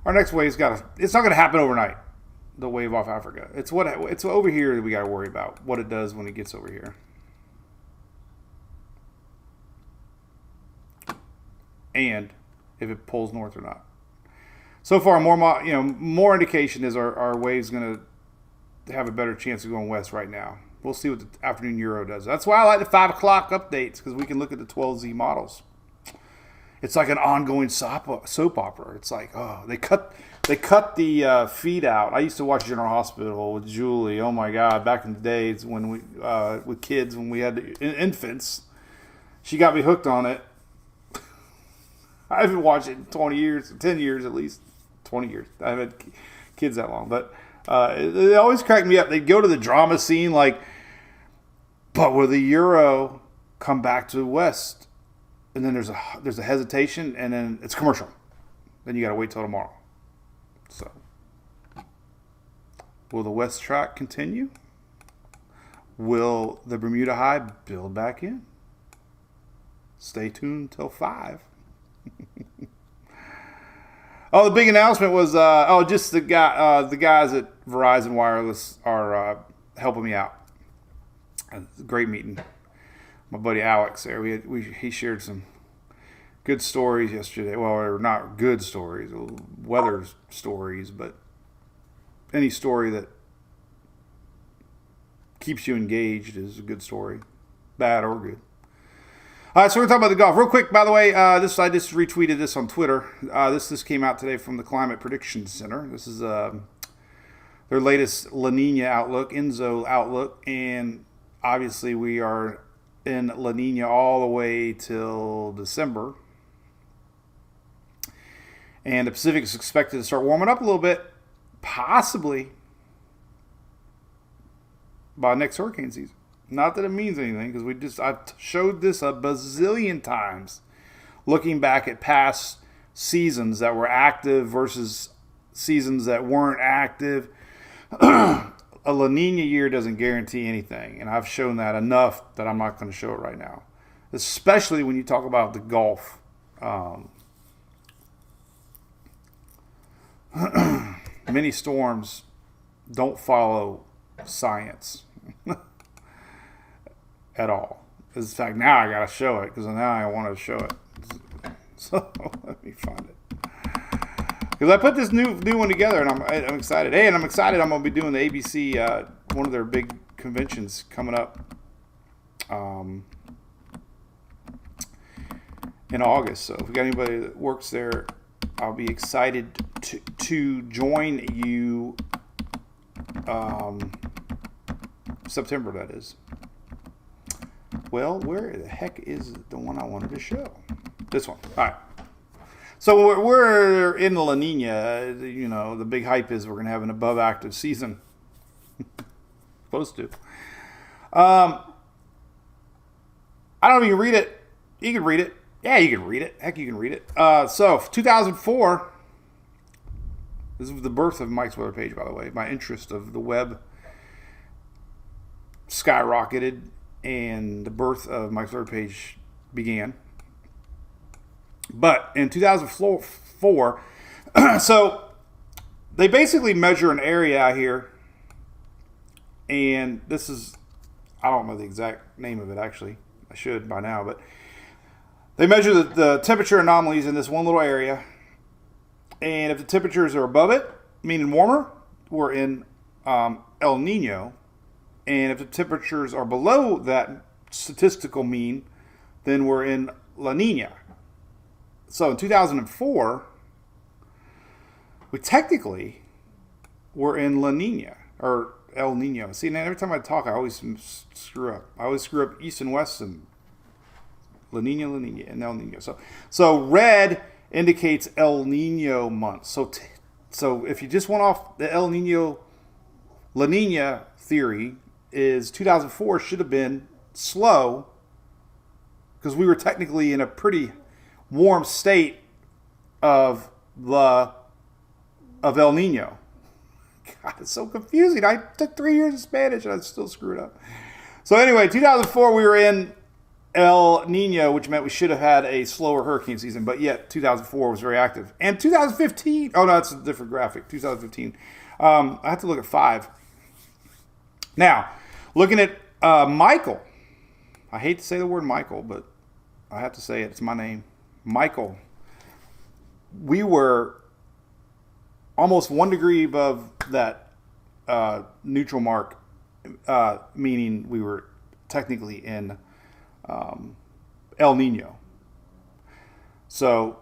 our next wave's it's not going to happen overnight. The wave off Africa. It's over here that we got to worry about. What it does when it gets over here. And if it pulls north or not. So far, more indication is our wave's going to have a better chance of going west right now. We'll see what the afternoon Euro does. That's why I like the 5 o'clock updates, because we can look at the 12Z models. It's like an ongoing soap opera. It's like, oh, they cut the feed out. I used to watch General Hospital with Julie. Oh my God, back in the days when we with kids, when we had infants, she got me hooked on it. I haven't watched it in 20 years, 10 years at least, 20 years. I haven't had kids that long, but it always cracked me up. They'd go to the drama scene but will the Euro come back to the West? And then there's a hesitation, and then it's commercial. Then you got to wait till tomorrow. So, will the West track continue? Will the Bermuda High build back in? Stay tuned till 5. Oh, the big announcement was just the guys at Verizon Wireless are helping me out. Great meeting. My buddy Alex there. He shared some good stories yesterday. Well, not good stories, weather stories, but any story that keeps you engaged is a good story, bad or good. All right, so we're going to talk about the golf. Real quick, by the way, I just retweeted this on Twitter. This came out today from the Climate Prediction Center. This is their latest La Nina outlook, Enzo outlook, and obviously we are in La Nina all the way till December. And the Pacific is expected to start warming up a little bit, possibly by next hurricane season. Not that it means anything, because I've showed this a bazillion times, looking back at past seasons that were active versus seasons that weren't active. A La Nina year doesn't guarantee anything, and I've shown that enough that I'm not going to show it right now, especially when you talk about the Gulf. Many storms don't follow science at all. In fact, now I got to show it, because now I want to show it. So let me find it. Because I put this new one together, and I'm excited. Hey, and I'm excited I'm going to be doing the ABC, one of their big conventions coming up in August. So if we got anybody that works there, I'll be excited to join you. September, that is. Well, where the heck is the one I wanted to show? This one. All right. So we're in La Nina. The big hype is we're going to have an above active season. Supposed to. I don't know if you can read it. You can read it. Yeah, you can read it. Heck, you can read it. So 2004. This is the birth of Mike's weather page, by the way. My interest of the web skyrocketed, and the birth of Mike's weather page began. But in 2004, so they basically measure an area out here, and this is, I don't know the exact name of it, actually. I should by now, but They measure the temperature anomalies in this one little area. And if the temperatures are above it, meaning warmer, we're in El Nino. And if the temperatures are below that statistical mean, then we're in La Nina. So in 2004, we technically were in La Nina, or El Nino. See, now every time I talk, I always screw up. I always screw up east and west and La Nina, and El Nino. So red indicates El Nino months. So if you just went off the El Nino, La Nina theory, is 2004 should have been slow because we were technically in a pretty warm state of El Nino. God, it's so confusing. I took 3 years of Spanish and I still screwed up. So anyway, 2004 we were in El Nino, which meant we should have had a slower hurricane season, but yet 2004 was very active. And 2015, oh no, that's a different graphic. 2015, I have to look at 5. Now, looking at Michael. I hate to say the word Michael, but I have to say it. It's my name. Michael. We were almost 1 degree above that neutral mark, meaning we were technically in El Nino. So,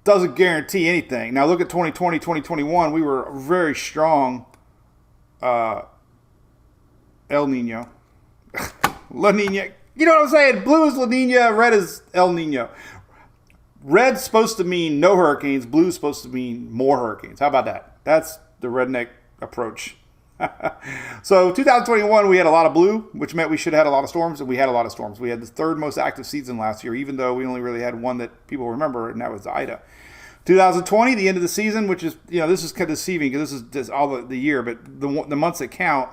doesn't guarantee anything. Now, look at 2020, 2021. We were very strong El Nino. La Nina. You know what I'm saying? Blue is La Nina, red is El Nino. Red's supposed to mean no hurricanes. Blue's supposed to mean more hurricanes. How about that? That's the redneck approach. So 2021, we had a lot of blue, which meant we should have had a lot of storms, and we had a lot of storms. We had the 3rd most active season last year, even though we only really had one that people remember, and that was Ida. 2020, the end of the season, which is, this is kind of deceiving because this is just all the year, but the months that count,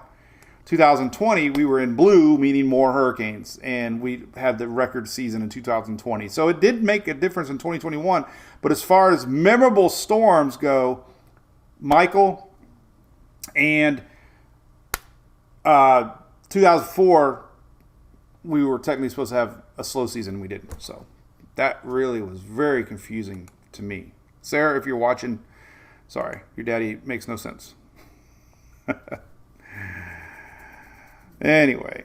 2020, we were in blue, meaning more hurricanes, and we had the record season in 2020. So it did make a difference in 2021, but as far as memorable storms go, Michael and 2004, we were technically supposed to have a slow season, and we didn't. So that really was very confusing to me. Sarah, if you're watching, sorry, your daddy makes no sense. Anyway,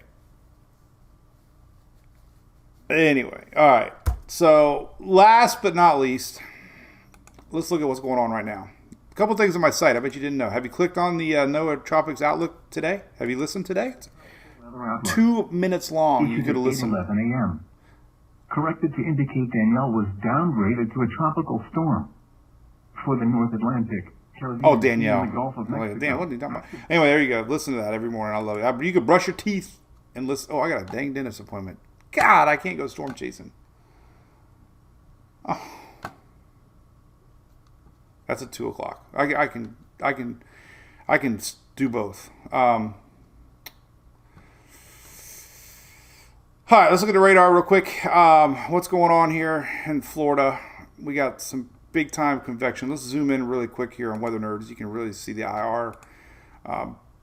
all right. So last but not least, let's look at what's going on right now. A couple things on my site I bet you didn't know. Have you clicked on the NOAA Tropics Outlook today? Have you listened today? It's 2 minutes long. You could have listened. 11 a.m. Corrected to indicate Danielle was downgraded to a tropical storm for the North Atlantic. Oh, Danielle. The Gulf of Mexico. Damn, what are you talking about? Anyway, there you go. Listen to that every morning. I love it. You could brush your teeth and listen. Oh, I got a dang dentist appointment. God, I can't go storm chasing. Oh. That's at 2:00. I can do both. All right, let's look at the radar real quick. What's going on here in Florida? We got some big time convection. Let's zoom in really quick here on Weather Nerds. You can really see the IR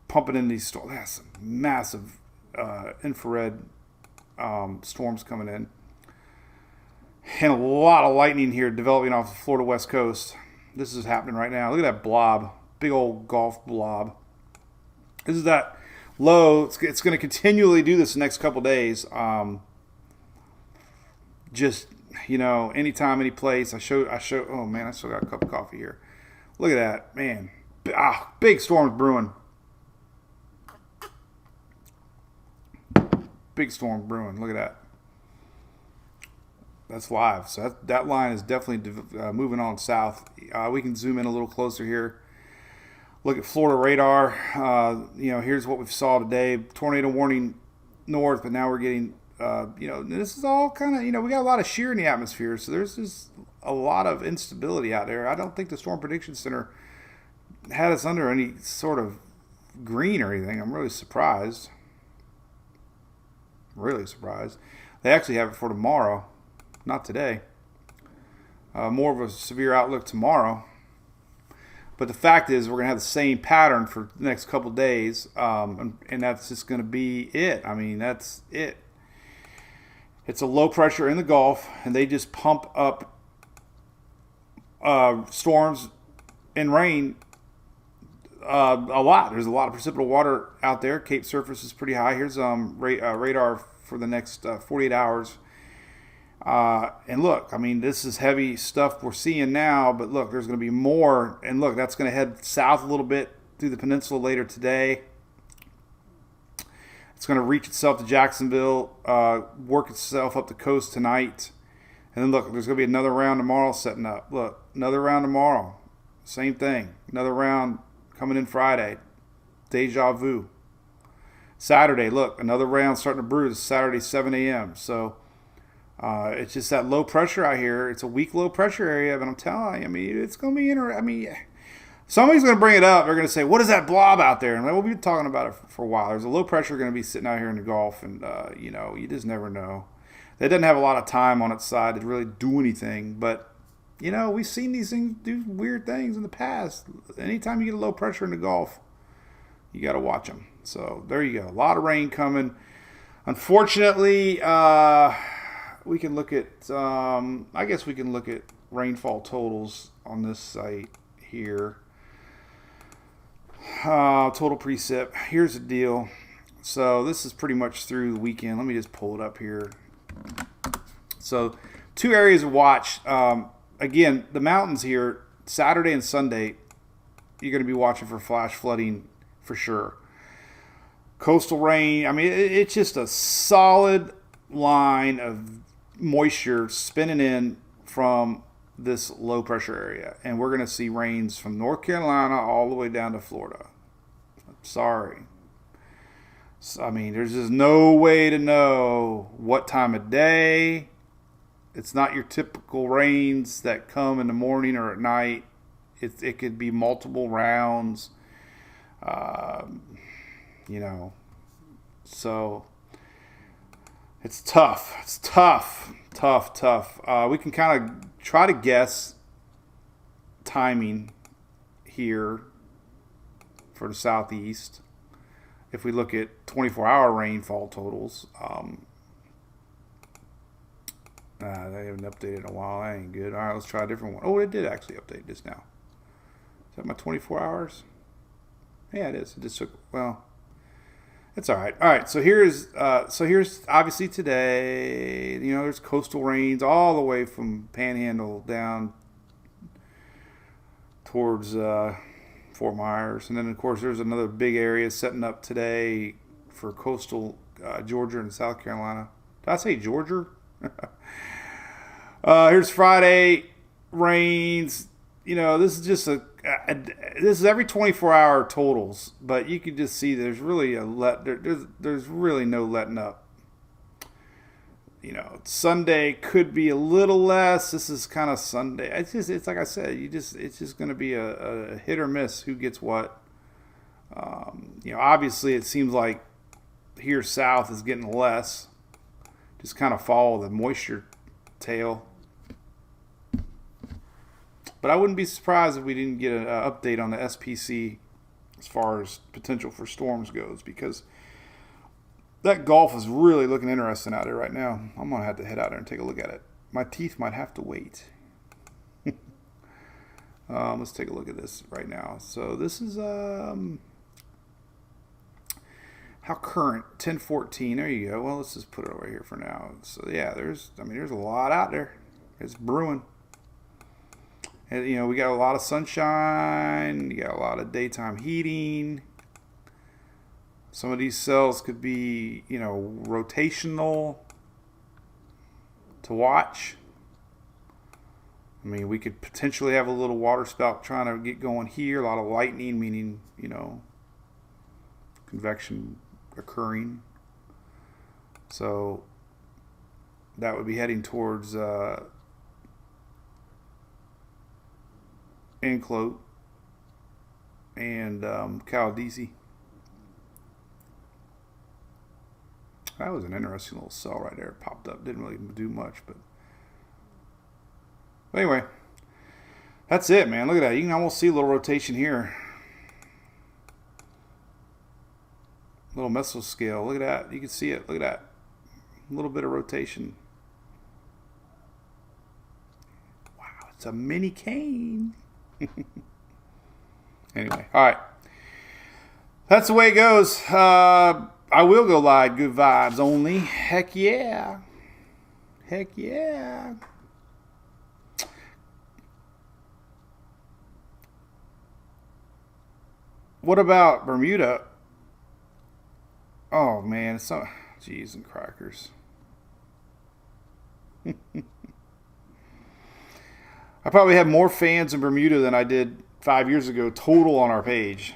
pumping in these storms. That's some massive infrared storms coming in. And a lot of lightning here developing off the Florida West Coast. This is happening right now. Look at that blob. Big old golf blob. This is that low. It's going to continually do this the next couple days. Just, anytime, any place. I show. Oh, man, I still got a cup of coffee here. Look at that. Man. Big storms brewing. Big storm brewing. Look at that. That's live. So that line is definitely moving on south. We can zoom in a little closer here. Look at Florida radar. Here's what we saw today. Tornado warning north, but now we're getting, this is all kind of, we got a lot of shear in the atmosphere. So there's just a lot of instability out there. I don't think the Storm Prediction Center had us under any sort of green or anything. I'm really surprised. Really surprised. They actually have it for tomorrow. Not today. More of a severe outlook tomorrow. But the fact is, we're going to have the same pattern for the next couple days. And that's just going to be it. I mean, that's it. It's a low pressure in the Gulf, and they just pump up storms and rain a lot. There's a lot of precipitable water out there. Cape surface is pretty high. Here's radar for the next 48 hours. And look, I mean, this is heavy stuff we're seeing now, but look, there's going to be more. And look, that's going to head south a little bit through the peninsula later today. It's going to reach itself to Jacksonville, work itself up the coast tonight. And then look, there's going to be another round tomorrow setting up. Look, another round tomorrow. Same thing. Another round coming in Friday. Deja vu. Saturday, look, another round starting to brew. This Saturday, 7 a.m. So it's just that low pressure out here. It's a weak low pressure area, but I'm telling you, I mean, it's going to be interesting. I mean, somebody's going to bring it up. They're going to say, what is that blob out there? And we'll be talking about it for a while. There's a low pressure going to be sitting out here in the Gulf, and, you just never know. It doesn't have a lot of time on its side to really do anything, but, we've seen these things do weird things in the past. Anytime you get a low pressure in the Gulf, you got to watch them. So there you go. A lot of rain coming. Unfortunately, we can look at, I guess we can look at rainfall totals on this site here. Total precip. Here's the deal. So this is pretty much through the weekend. Let me just pull it up here. So 2 areas to watch. Again, the mountains here, Saturday and Sunday, you're going to be watching for flash flooding for sure. Coastal rain, I mean, it's just a solid line of moisture spinning in from this low pressure area. And we're going to see rains from North Carolina all the way down to Florida. Sorry. So, I mean, there's just no way to know what time of day. It's not your typical rains that come in the morning or at night. It could be multiple rounds. So it's tough. It's tough. We can kind of try to guess timing here for the southeast. If we look at 24-hour rainfall totals, they haven't updated in a while. That ain't good. All right, let's try a different one. Oh, it did actually update this now. Is that my 24 hours? Yeah, it is. It just took, well, it's all right. All right, so here's obviously today, there's coastal rains all the way from Panhandle down towards Fort Myers. And then, of course, there's another big area setting up today for coastal Georgia and South Carolina. Did I say Georgia? Here's Friday, rains. This is just this is every 24-hour totals, but you can just see there's really there's really no letting up. Sunday could be a little less. This is kind of Sunday. It's like I said, it's just going to be a hit or miss who gets what. Obviously it seems like here south is getting less. Just kind of follow the moisture tail. But I wouldn't be surprised if we didn't get an update on the SPC as far as potential for storms goes, because that Gulf is really looking interesting out there right now. I'm going to have to head out there and take a look at it. My teeth might have to wait. Let's take a look at this right now. So this is how current, 1014. There you go. Well, let's just put it over here for now. So yeah, there's a lot out there. It's brewing. And, we got a lot of sunshine. You got a lot of daytime heating. Some of these cells could be, rotational to watch. I mean, we could potentially have a little water spout trying to get going here. A lot of lightning, meaning, convection occurring. So that would be heading towards Anclote and Caldesi. That was an interesting little cell right there. It popped up. Didn't really do much, but anyway, that's it, man. Look at that. You can almost see a little rotation here. Little mesoscale. Look at that. You can see it. Look at that. A little bit of rotation. Wow, it's a mini cane. Anyway, all right. That's the way it goes. I will go live. Good vibes only. Heck yeah. Heck yeah. What about Bermuda? Oh, man. It's so... Jeez and crackers. I probably have more fans in Bermuda than I did 5 years ago total on our page.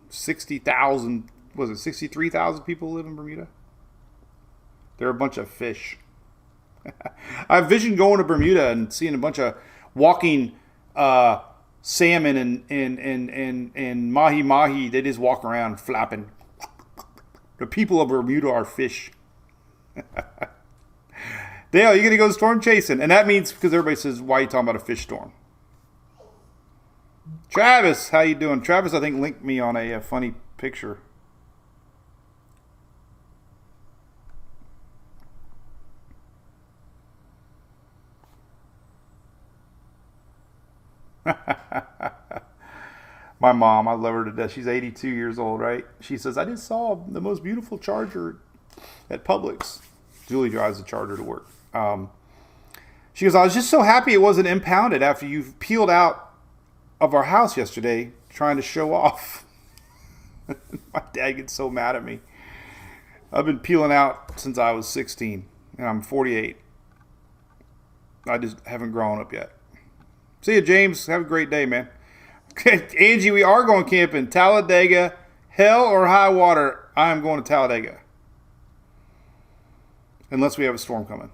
60,000, was it 63,000 people live in Bermuda? They're a bunch of fish. I envision going to Bermuda and seeing a bunch of walking salmon and mahi-mahi. They just walk around flapping. The people of Bermuda are fish. Dale, you're going to go storm chasing. And that means, because everybody says, why are you talking about a fish storm? Travis, how you doing? Travis, I think, linked me on a funny picture. My mom, I love her to death. She's 82 years old, right? She says, I just saw the most beautiful Charger at Publix. Julie drives the Charger to work. She goes, I was just so happy it wasn't impounded after you've peeled out of our house yesterday trying to show off. My dad gets so mad at me. I've been peeling out since I was 16, and I'm 48. I just haven't grown up yet. See you, James. Have a great day, man. Angie, we are going camping. Talladega, hell or high water, I am going to Talladega. Unless we have a storm coming.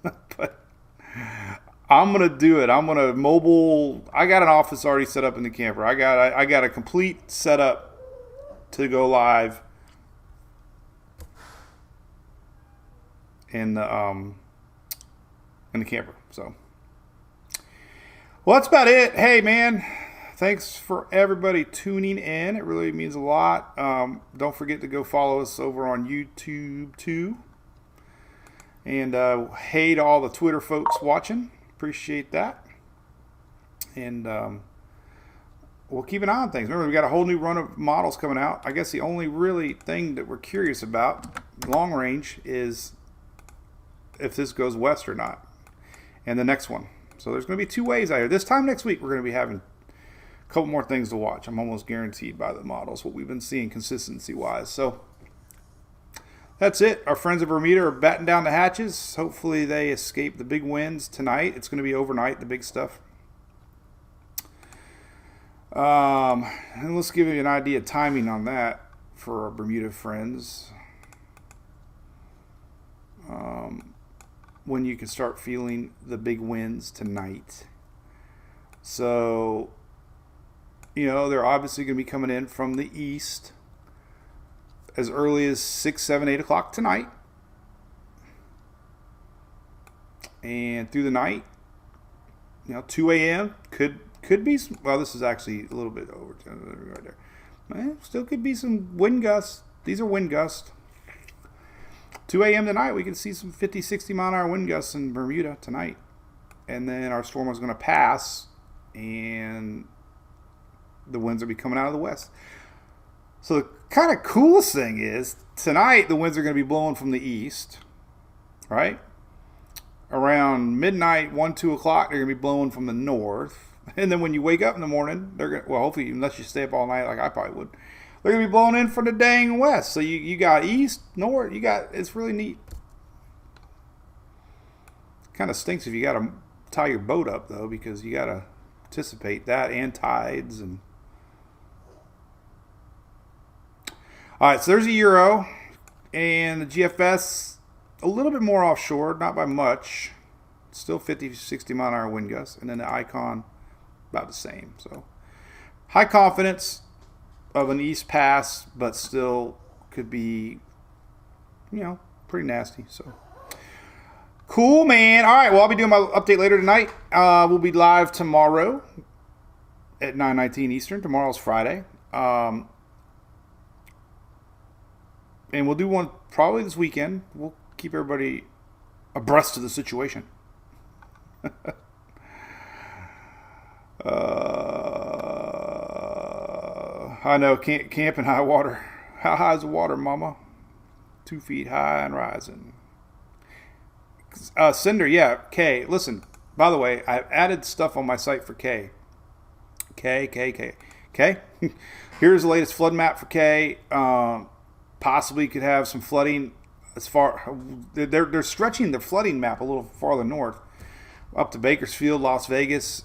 But I'm going to do it. I'm going to mobile. I got an office already set up in the camper. I got a complete setup to go live in the camper. So, well, that's about it. Hey, man. Thanks for everybody tuning in. It really means a lot. Don't forget to go follow us over on YouTube too. And hey to all the Twitter folks watching. Appreciate that. And we'll keep an eye on things. Remember, we got a whole new run of models coming out. I guess the only really thing that we're curious about, long range, is if this goes west or not. And the next one. So there's going to be 2 ways out here. This time next week, we're going to be having a couple more things to watch. I'm almost guaranteed by the models, what we've been seeing consistency-wise. So that's it. Our friends of Bermuda are batting down the hatches. Hopefully they escape the big winds tonight. It's going to be overnight, the big stuff. And let's give you an idea of timing on that for our Bermuda friends. When you can start feeling the big winds tonight. So, you know, they're obviously going to be coming in from the east as early as 6, 7, 8 o'clock tonight. And through the night, you know, 2 a.m. could be some, well, this is actually a little bit over right there. Still could be some wind gusts. These are wind gusts. 2 a.m. tonight, we can see some 50, 60 mile an hour wind gusts in Bermuda tonight. And then our storm is going to pass, and the winds will be coming out of the west. So the kind of coolest thing is, tonight the winds are going to be blowing from the east, right? Around midnight, 1, 2 o'clock, they're going to be blowing from the north. And then when you wake up in the morning, they're going to, well, hopefully, unless you stay up all night like I probably would, they're going to be blowing in from the dang west. So you got east, north, it's really neat. Kind of stinks if you got to tie your boat up, though, because you got to anticipate that and tides. And all right, so there's a Euro and the GFS a little bit more offshore, not by much. Still 50, 60 mile an hour wind gusts. And then the Icon, about the same. So high confidence of an east pass, but still could be, you know, pretty nasty. So cool, man. All right, well, I'll be doing my update later tonight. We'll be live tomorrow at 9:19 Eastern. Tomorrow's Friday. And we'll do one probably this weekend. We'll keep everybody abreast of the situation. I know, camp in high water. How high is the water, mama? 2 feet high and rising. Cinder, yeah, K. Listen, by the way, I've added stuff on my site for K. K. Here's the latest flood map for K. Possibly could have some flooding as far. They're stretching the flooding map a little farther north, up to Bakersfield, Las Vegas.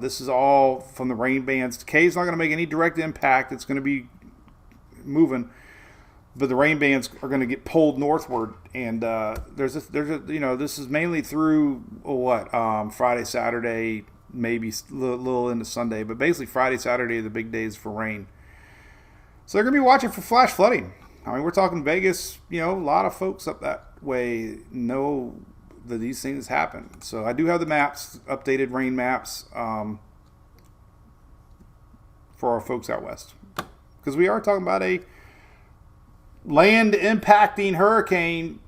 This is all from the rain bands. K is not going to make any direct impact. It's going to be moving, but the rain bands are going to get pulled northward. And there's a this is mainly through Friday, Saturday, maybe a little into Sunday, but basically Friday, Saturday are the big days for rain. So they're going to be watching for flash flooding. I mean, we're talking Vegas. A lot of folks up that way know that these things happen. So I do have the maps, updated rain maps for our folks out west, because we are talking about a land impacting hurricane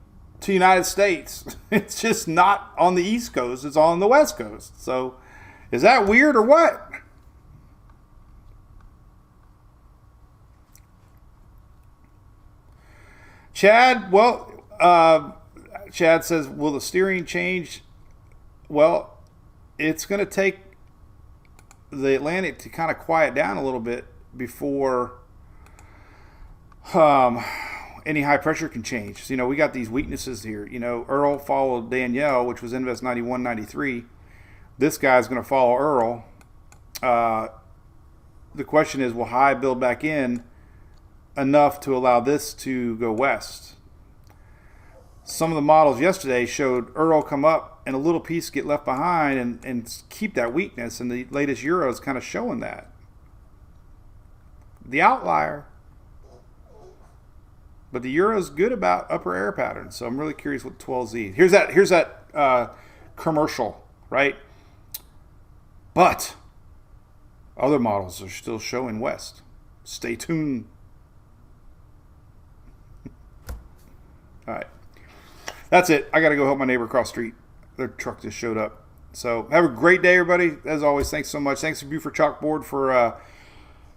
to the United States. It's just not on the East Coast, it's on the West Coast. So is that weird or what? Chad, Chad says, will the steering change? Well, it's going to take the Atlantic to kind of quiet down a little bit before any high pressure can change. So, we got these weaknesses here. Earl followed Danielle, which was Invest 91.93. This guy's going to follow Earl. The question is, will high build back in enough to allow this to go west? Some of the models yesterday showed Earl come up and a little piece get left behind and keep that weakness, and the latest Euro is kind of showing that. The outlier. But the Euro's good about upper air patterns, so I'm really curious what 12Z. Here's that commercial, right? But other models are still showing west. Stay tuned. All right. That's it. I got to go help my neighbor across the street. Their truck just showed up. So have a great day, everybody. As always, thanks so much. Thanks to Buford Chalkboard for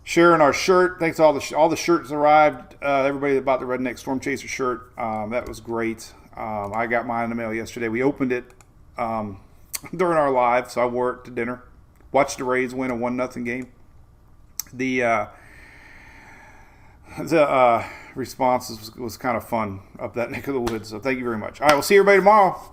sharing our shirt. Thanks to all the shirts arrived. Everybody that bought the Redneck Storm Chaser shirt. That was great. I got mine in the mail yesterday. We opened it during our live, so I wore it to dinner. Watched the Rays win a 1-0 game. The response was kind of fun up that neck of the woods. So thank you very much. All right, we'll see everybody tomorrow.